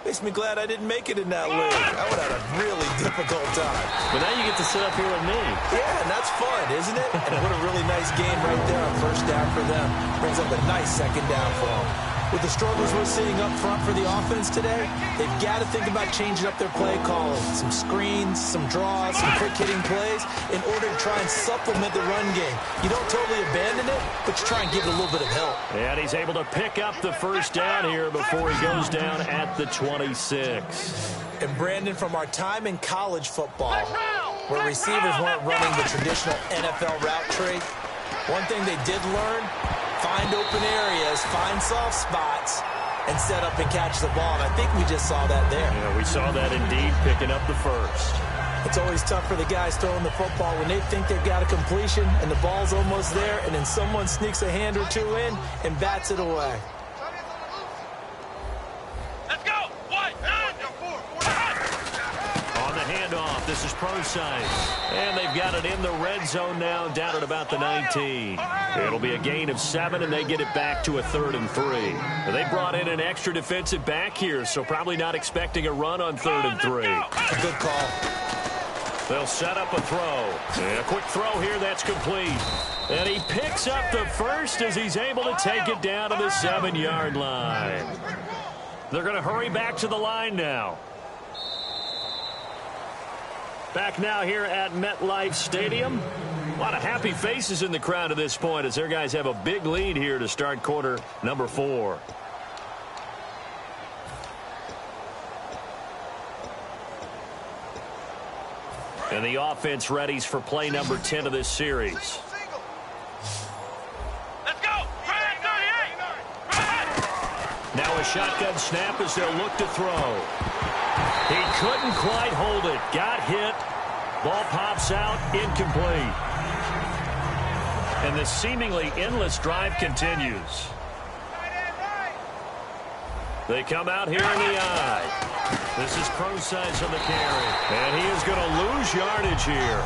makes me glad I didn't make it in that league. I would have had a really difficult time. But now you get to sit up here with me. Yeah, and that's fun, isn't it? And what a really nice game right there on first down for them. Brings up a nice second down for them. With the struggles we're seeing up front for the offense today, they've got to think about changing up their play calling. Some screens, some draws, some quick-hitting plays in order to try and supplement the run game. You don't totally abandon it, but you try and give it a little bit of help. And he's able to pick up the first down here before he goes down at the 26. And Brandon, from our time in college football, where receivers weren't running the traditional NFL route tree, one thing they did learn, find open areas, find soft spots, and set up and catch the ball. And I think we just saw that there. Yeah, we saw that indeed, picking up the first. It's always tough for the guys throwing the football when they think they've got a completion and the ball's almost there, and then someone sneaks a hand or two in and bats it away. Let's go! On the handoff, this is Pro-Size. And they've got it in the red zone now, down at about the 19. It'll be a gain of 7, and they get it back to a 3rd and 3. They brought in an extra defensive back here, so probably not expecting a run on 3rd and 3. A good call. They'll set up a throw. And a quick throw here, that's complete. And he picks up the first as he's able to take it down to the 7-yard line. They're going to hurry back to the line now. Back now here at MetLife Stadium. A lot of happy faces in the crowd at this point as their guys have a big lead here to start quarter number 4. And the offense readies for play number 10 of this series. Let's go! Now a shotgun snap as they'll look to throw. He couldn't quite hold it. Got hit. Ball pops out. Incomplete. And the seemingly endless drive continues. They come out here in the eye. This is Pro-Size on the carry. And he is going to lose yardage here.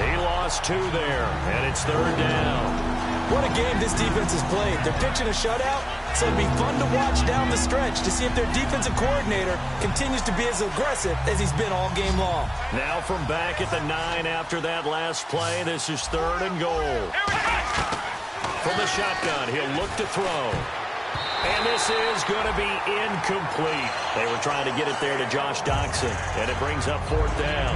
He lost 2 there. And it's 3rd down. What a game this defense has played. They're pitching a shutout, so it'll be fun to watch down the stretch to see if their defensive coordinator continues to be as aggressive as he's been all game long. Now from back at the 9 after that last play, this is 3rd and goal. From the shotgun, he'll look to throw. And this is going to be incomplete. They were trying to get it there to Josh Doxson, and it brings up 4th down.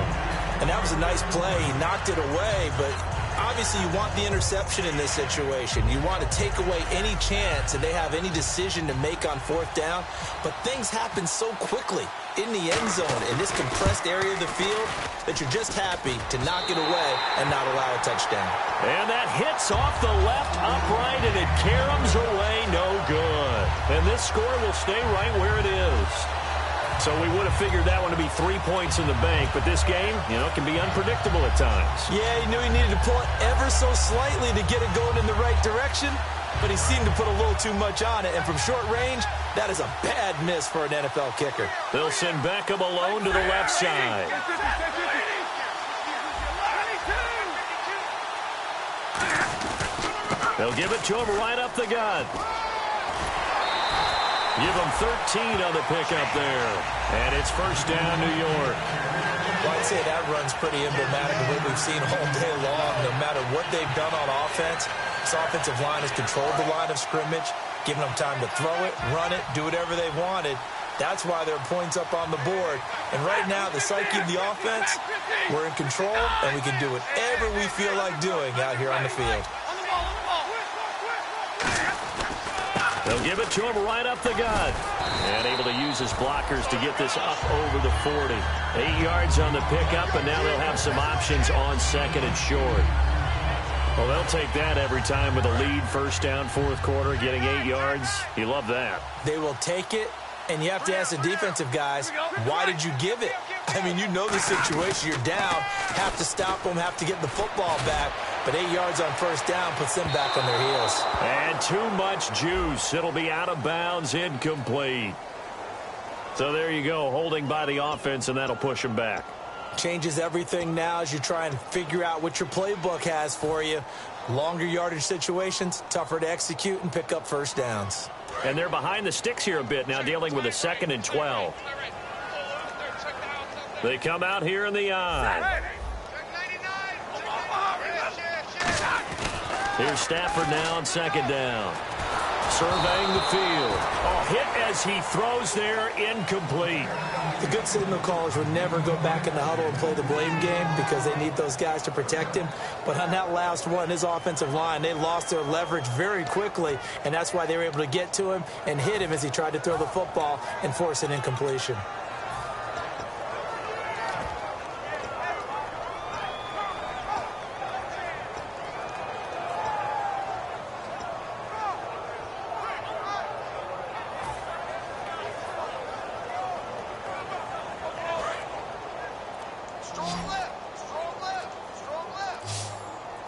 And that was a nice play. He knocked it away, but obviously you want the interception in this situation. You want to take away any chance that they have any decision to make on 4th down. But things happen so quickly in the end zone in this compressed area of the field that you're just happy to knock it away and not allow a touchdown. And that hits off the left upright, and it caroms away no good. And this score will stay right where it is. So we would have figured that one to be 3 points in the bank, but this game, can be unpredictable at times. Yeah, he knew he needed to pull it ever so slightly to get it going in the right direction, but he seemed to put a little too much on it, and from short range, that is a bad miss for an NFL kicker. They'll send Beckham alone to the left side. They'll give it to him right up the gut. Give him 13 on the pickup there. And it's first down, New York. Well, I'd say that run's pretty emblematic of what we've seen all day long. No matter what they've done on offense, this offensive line has controlled the line of scrimmage, giving them time to throw it, run it, do whatever they wanted. That's why there are points up on the board. And right now, the psyche of the offense, we're in control, and we can do whatever we feel like doing out here on the field. They'll give it to him right up the gut. And able to use his blockers to get this up over the 40. 8 yards on the pickup, and now they'll have some options on second and short. Well, they'll take that every time with a lead, first down, fourth quarter, getting 8 yards. You love that. They will take it, and you have to ask the defensive guys, why did you give it? I mean, you know the situation. You're down, have to stop them, have to get the football back. But 8 yards on first down puts them back on their heels. And too much juice. It'll be out of bounds, incomplete. So there you go, holding by the offense, and that'll push them back. Changes everything now as you try and figure out what your playbook has for you. Longer yardage situations, tougher to execute and pick up first downs. And they're behind the sticks here a bit now, dealing with a 2nd and 12. They come out here in the eye. Here's Stafford now on 2nd down. Surveying the field. Oh, hit as he throws there, incomplete. The good signal callers would never go back in the huddle and play the blame game because they need those guys to protect him. But on that last one, his offensive line, they lost their leverage very quickly, and that's why they were able to get to him and hit him as he tried to throw the football and force an incompletion.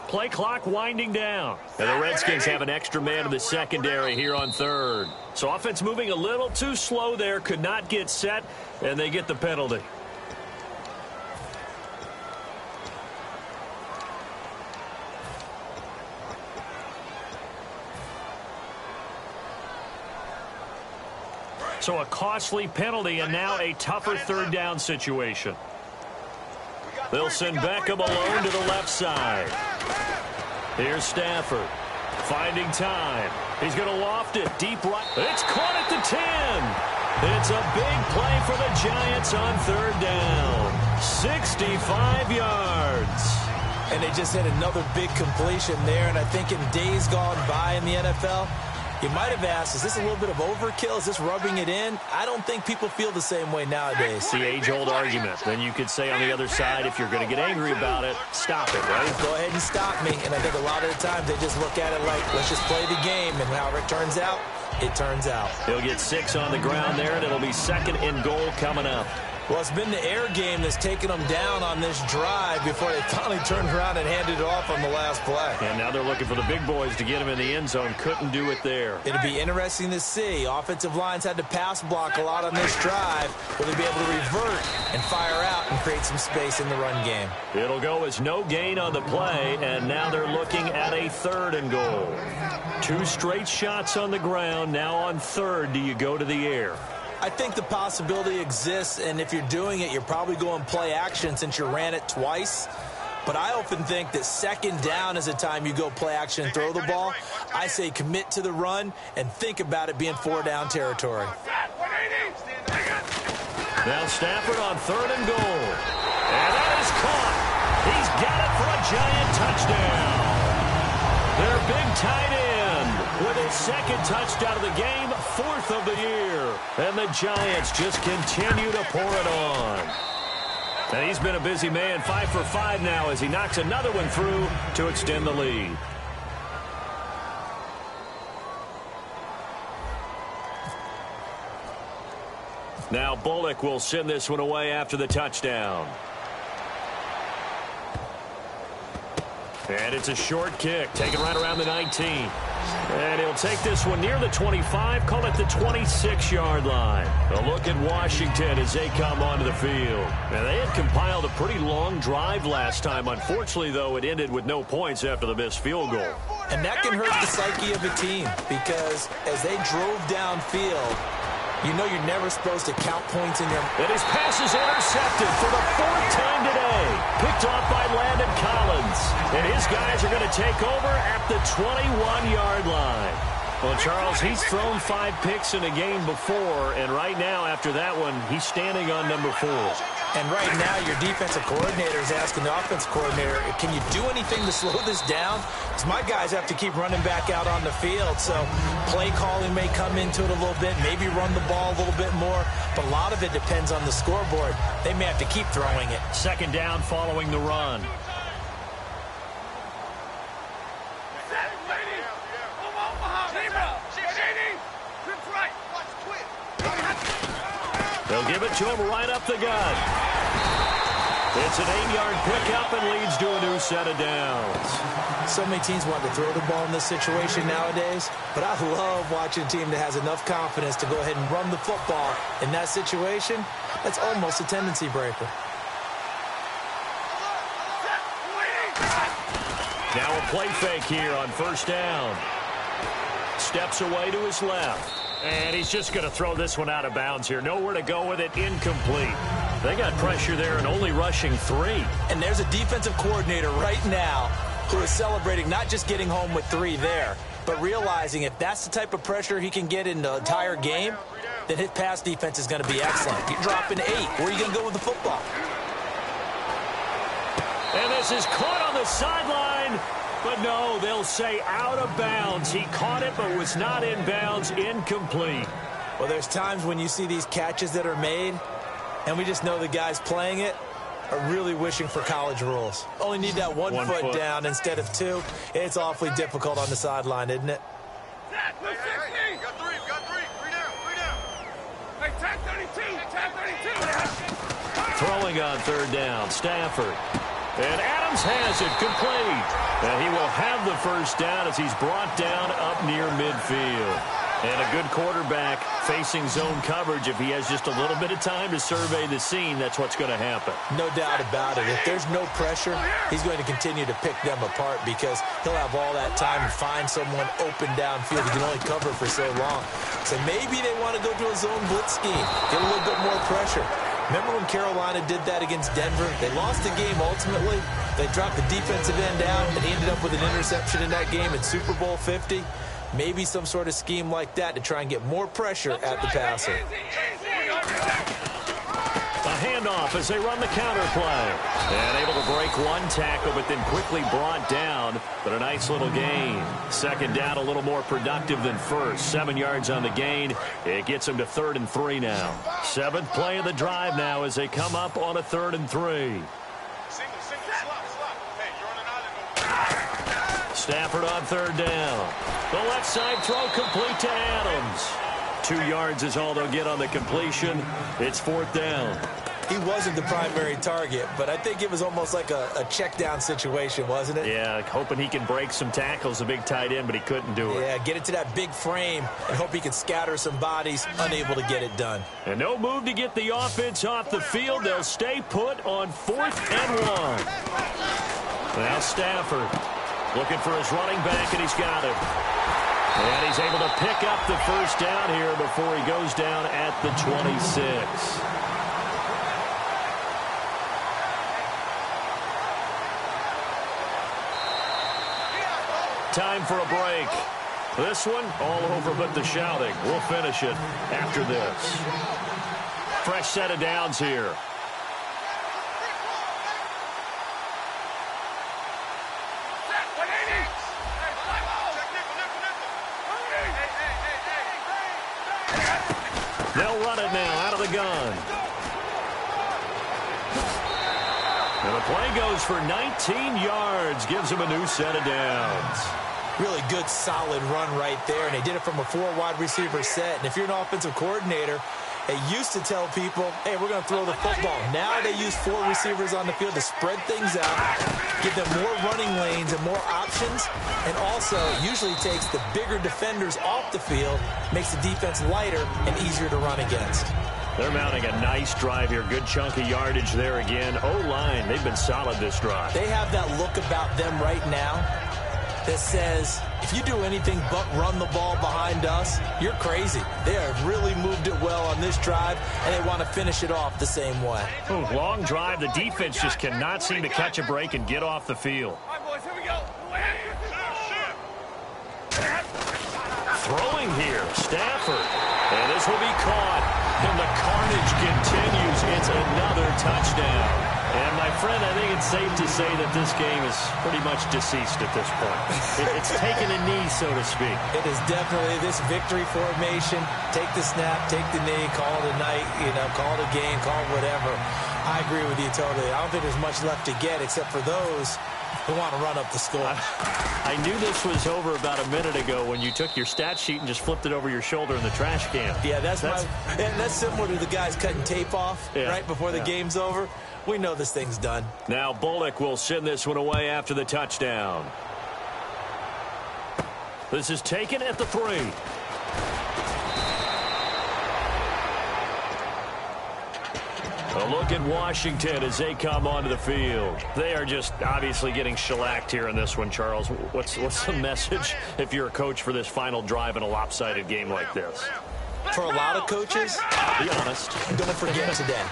Play clock winding down. And the Redskins have an extra man in the secondary here on 3rd. So offense moving a little too slow there. Could not get set, and they get the penalty. So a costly penalty and now a tougher 3rd down situation. They'll send Beckham alone to the left side. Here's Stafford, finding time. He's going to loft it deep right. It's caught at the 10. It's a big play for the Giants on 3rd down. 65 yards. And they just had another big completion there, and I think in days gone by in the NFL, you might have asked, is this a little bit of overkill? Is this rubbing it in? I don't think people feel the same way nowadays. It's the age-old argument. Then you could say on the other side, if you're going to get angry about it, stop it, right? Go ahead and stop me. And I think a lot of the times they just look at it like, let's just play the game. And however it turns out, it turns out. He'll get 6 on the ground there, and it'll be 2nd and goal coming up. Well, it's been the air game that's taken them down on this drive before they finally turned around and handed it off on the last play. And now they're looking for the big boys to get him in the end zone. Couldn't do it there. It'll be interesting to see. Offensive lines had to pass block a lot on this drive. Will they be able to revert and fire out and create some space in the run game? It'll go as no gain on the play, and now they're looking at a 3rd and goal. 2 straight shots on the ground. Now on 3rd, do you go to the air? I think the possibility exists, and if you're doing it, you're probably going play action since you ran it twice. But I often think that 2nd down is a time you go play action and throw the ball. I say commit to the run and think about it being 4-down territory. Now Stafford on 3rd and goal. And that is caught. He's got it for a Giant touchdown. Their big tight end with his 2nd touchdown of the game, 4th of the year. And the Giants just continue to pour it on. And he's been a busy man, 5 for 5 now as he knocks another one through to extend the lead. Now Bullock will send this one away after the touchdown. And it's a short kick, taken right around the 19. And he'll take this one near the 25, call it the 26-yard line. A look at Washington as they come onto the field. And they had compiled a pretty long drive last time. Unfortunately, though, it ended with no points after the missed field goal. And that can hurt the psyche of a team because as they drove downfield, you know you're never supposed to count points in your... And his pass is intercepted for the 4th time today. Picked off by Landon Collins. And his guys are going to take over at the 21-yard line. Well, Charles, he's thrown 5 picks in a game before, and right now, after that one, he's standing on number 4. And right now, your defensive coordinator is asking the offensive coordinator, can you do anything to slow this down? Because my guys have to keep running back out on the field, so play calling may come into it a little bit, maybe run the ball a little bit more, but a lot of it depends on the scoreboard. They may have to keep throwing it. Second down following the run. They'll give it to him right up the gut. It's an 8-yard pickup and leads to a new set of downs. So many teams want to throw the ball in this situation nowadays, but I love watching a team that has enough confidence to go ahead and run the football in that situation. That's almost a tendency breaker. Now a play fake here on first down. Steps away to his left. And he's just going to throw this one out of bounds here. Nowhere to go with it. Incomplete. They got pressure there and only rushing 3. And there's a defensive coordinator right now who is celebrating not just getting home with 3 there, but realizing if that's the type of pressure he can get in the entire game, then his pass defense is going to be excellent. You're dropping 8. Where are you going to go with the football? And this is caught on the sideline. But no, they'll say out of bounds. He caught it but was not in bounds. Incomplete. Well, there's times when you see these catches that are made, and we just know the guys playing it are really wishing for college rules. Only need that one foot down instead of 2. It's awfully difficult on the sideline, isn't it? Hey, got 3, got 3. 3 down, 3 down. Hey, tag 32, tag 32. Throwing on third down, Stafford. And Adams has it complete. And he will have the first down as he's brought down up near midfield. And a good quarterback facing zone coverage. If he has just a little bit of time to survey the scene, that's what's going to happen. No doubt about it. If there's no pressure, he's going to continue to pick them apart because he'll have all that time to find someone open downfield. He can only cover for so long. So maybe they want to go to a zone blitz scheme, get a little bit more pressure. Remember when Carolina did that against Denver? They lost the game ultimately. They dropped the defensive end out and ended up with an interception in that game in Super Bowl 50. Maybe some sort of scheme like that to try and get more pressure at the passer. A handoff as they run the counter play. And able to break one tackle, but then quickly brought down. But a nice little gain. Second down, a little more productive than first. 7 yards on the gain. It gets them to 3rd and 3 now. 7th play of the drive now as they come up on a 3rd and 3. Stafford on third down. The left side throw complete to Adams. 2 yards is all they'll get on the completion. It's 4th down. He wasn't the primary target, but I think it was almost like a check down situation, wasn't it? Yeah, hoping he can break some tackles, a big tight end, but he couldn't do it. Yeah, get it to that big frame and hope he can scatter some bodies, unable to get it done. And no move to get the offense off the field. They'll stay put on 4th and 1. Now Stafford looking for his running back, and he's got it. And he's able to pick up the first down here before he goes down at the 26. Time for a break. This one, all over but the shouting. We'll finish it after this. Fresh set of downs here. They'll run it now out of the gun. And the play goes for 19 yards. Gives him a new set of downs. Really good, solid run right there. And they did it from a 4 wide receiver set. And if you're an offensive coordinator, they used to tell people, hey, we're going to throw the football. Now they use 4 receivers on the field to spread things out, give them more running lanes and more options, and also usually takes the bigger defenders off the field, makes the defense lighter and easier to run against. They're mounting a nice drive here. Good chunk of yardage there again. O-line, they've been solid this drive. They have that look about them right now that says, if you do anything but run the ball behind us, you're crazy. They have really moved it well on this drive, and they want to finish it off the same way. Ooh, long drive. The defense just cannot seem to catch a break and get off the field. 5 boys, here we go. throwing here. Stafford. And this will be caught. And the carnage continues. It's another touchdown. And, my friend, I think it's safe to say that this game is pretty much deceased at this point. It's taken a knee, so to speak. It is definitely this victory formation. Take the snap, take the knee, call it a night, call it a game, call it whatever. I agree with you totally. I don't think there's much left to get except for those who want to run up the score. I knew this was over about a minute ago when you took your stat sheet and just flipped it over your shoulder in the trash can. Yeah, that's similar to the guys cutting tape off right before the game's over. We know this thing's done. Now Bullock will send this one away after the touchdown. This is taken at the 3. A look at Washington as they come onto the field. They are just obviously getting shellacked here in this one, Charles. What's the message if you're a coach for this final drive in a lopsided game like this? For a lot of coaches, be honest, don't forget today.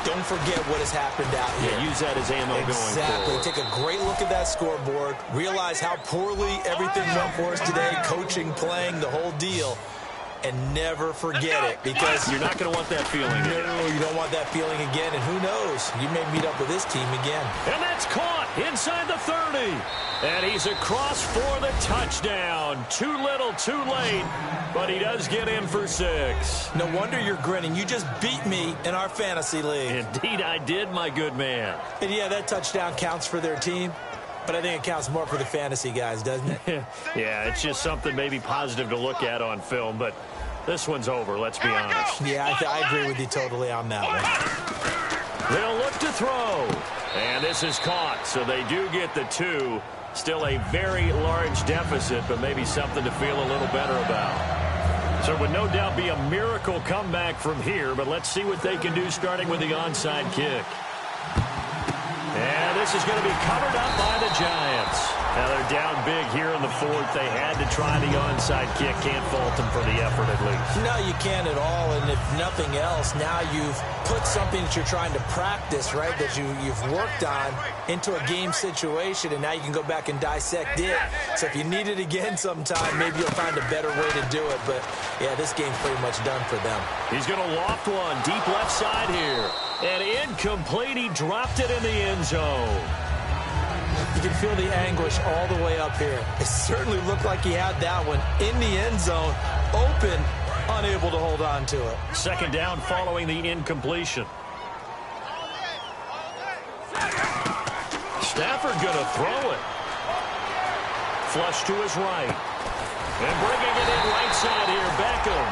Don't forget what has happened out here. Yeah, use that as ammo going forward. Take a great look at that scoreboard. Realize how poorly everything went for us today. Coaching, playing, the whole deal. And never forget it, because you're not going to want that feeling again. No, you don't want that feeling again. And who knows? You may meet up with this team again. And that's caught inside the 30. And he's across for the touchdown. Too little, too late. But he does get in for 6. No wonder you're grinning. You just beat me in our fantasy league. Indeed I did, my good man. And yeah, that touchdown counts for their team. But I think it counts more for the fantasy guys, doesn't it? Yeah, it's just something maybe positive to look at on film. But this one's over, let's be honest. Yeah, I agree with you totally on that one. They'll look to throw. And this is caught, so they do get the 2. Still a very large deficit, but maybe something to feel a little better about. So it would no doubt be a miracle comeback from here, but let's see what they can do starting with the onside kick. And this is going to be covered up by the Giants. Now they're down big here in the 4th. They had to try the onside kick. Can't fault them for the effort at least. No, you can't at all. And if nothing else, now you've put something that you're trying to practice, right, that you've worked on into a game situation, and now you can go back and dissect it. So if you need it again sometime, maybe you'll find a better way to do it. But, yeah, this game's pretty much done for them. He's going to loft one deep left side here. And incomplete. He dropped it in the end zone. You can feel the anguish all the way up here. It certainly looked like he had that one in the end zone, open, unable to hold on to it. 2nd down following the incompletion. Stafford going to throw it. Flush to his right. And bringing it in right side here, Beckham.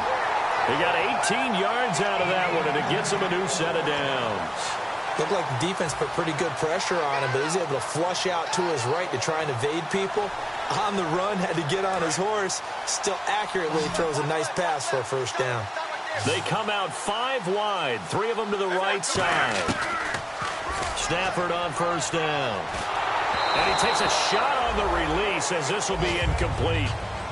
He got 18 yards out of that one, and it gets him a new set of downs. Looked like the defense put pretty good pressure on him, but he's able to flush out to his right to try and evade people. On the run, had to get on his horse. Still accurately throws a nice pass for a 1st down. They come out 5 wide, 3 of them to the right side. Stafford on 1st down. And he takes a shot on the release as this will be incomplete.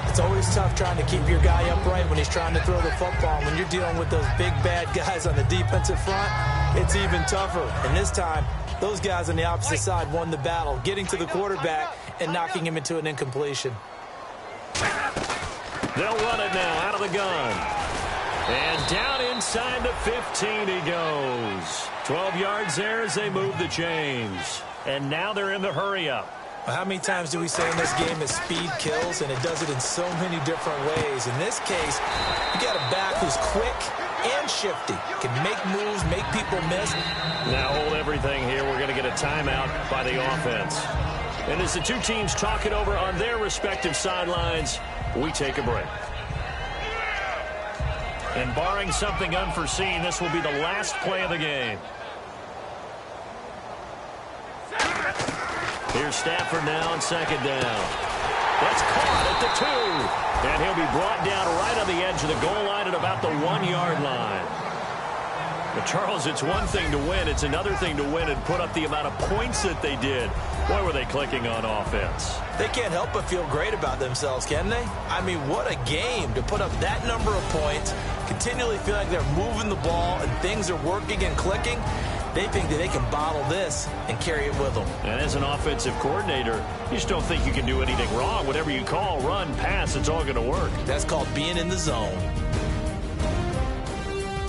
It's always tough trying to keep your guy upright when he's trying to throw the football. When you're dealing with those big, bad guys on the defensive front, it's even tougher. And this time, those guys on the opposite side won the battle, getting to the quarterback and knocking him into an incompletion. They'll run it now out of the gun. And down inside the 15 he goes. 12 yards there as they move the chains. And now they're in the hurry-up. How many times do we say in this game that speed kills, and it does it in so many different ways? In this case, you got a back who's quick and shifty, can make moves, make people miss. Now hold everything here. We're going to get a timeout by the offense. And as the two teams talk it over on their respective sidelines, we take a break. And barring something unforeseen, this will be the last play of the game. Here's Stafford now on 2nd down. That's caught at the 2. And he'll be brought down right on the edge of the goal line at about the 1-yard line. But, Charles, it's one thing to win. It's another thing to win and put up the amount of points that they did. Boy, were they clicking on offense. They can't help but feel great about themselves, can they? I mean, what a game to put up that number of points, continually feel like they're moving the ball and things are working and clicking. They think that they can bottle this and carry it with them. And as an offensive coordinator, you just don't think you can do anything wrong. Whatever you call, run, pass, it's all going to work. That's called being in the zone.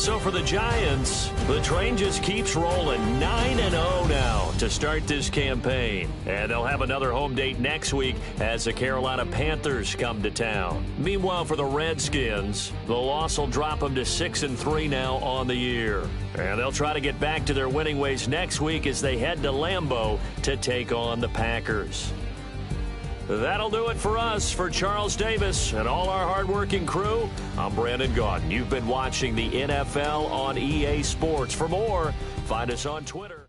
So for the Giants, the train just keeps rolling 9-0 now to start this campaign. And they'll have another home date next week as the Carolina Panthers come to town. Meanwhile, for the Redskins, the loss will drop them to 6-3 now on the year. And they'll try to get back to their winning ways next week as they head to Lambeau to take on the Packers. That'll do it for us. For Charles Davis and all our hardworking crew, I'm Brandon Gaudin. You've been watching the NFL on EA Sports. For more, find us on Twitter.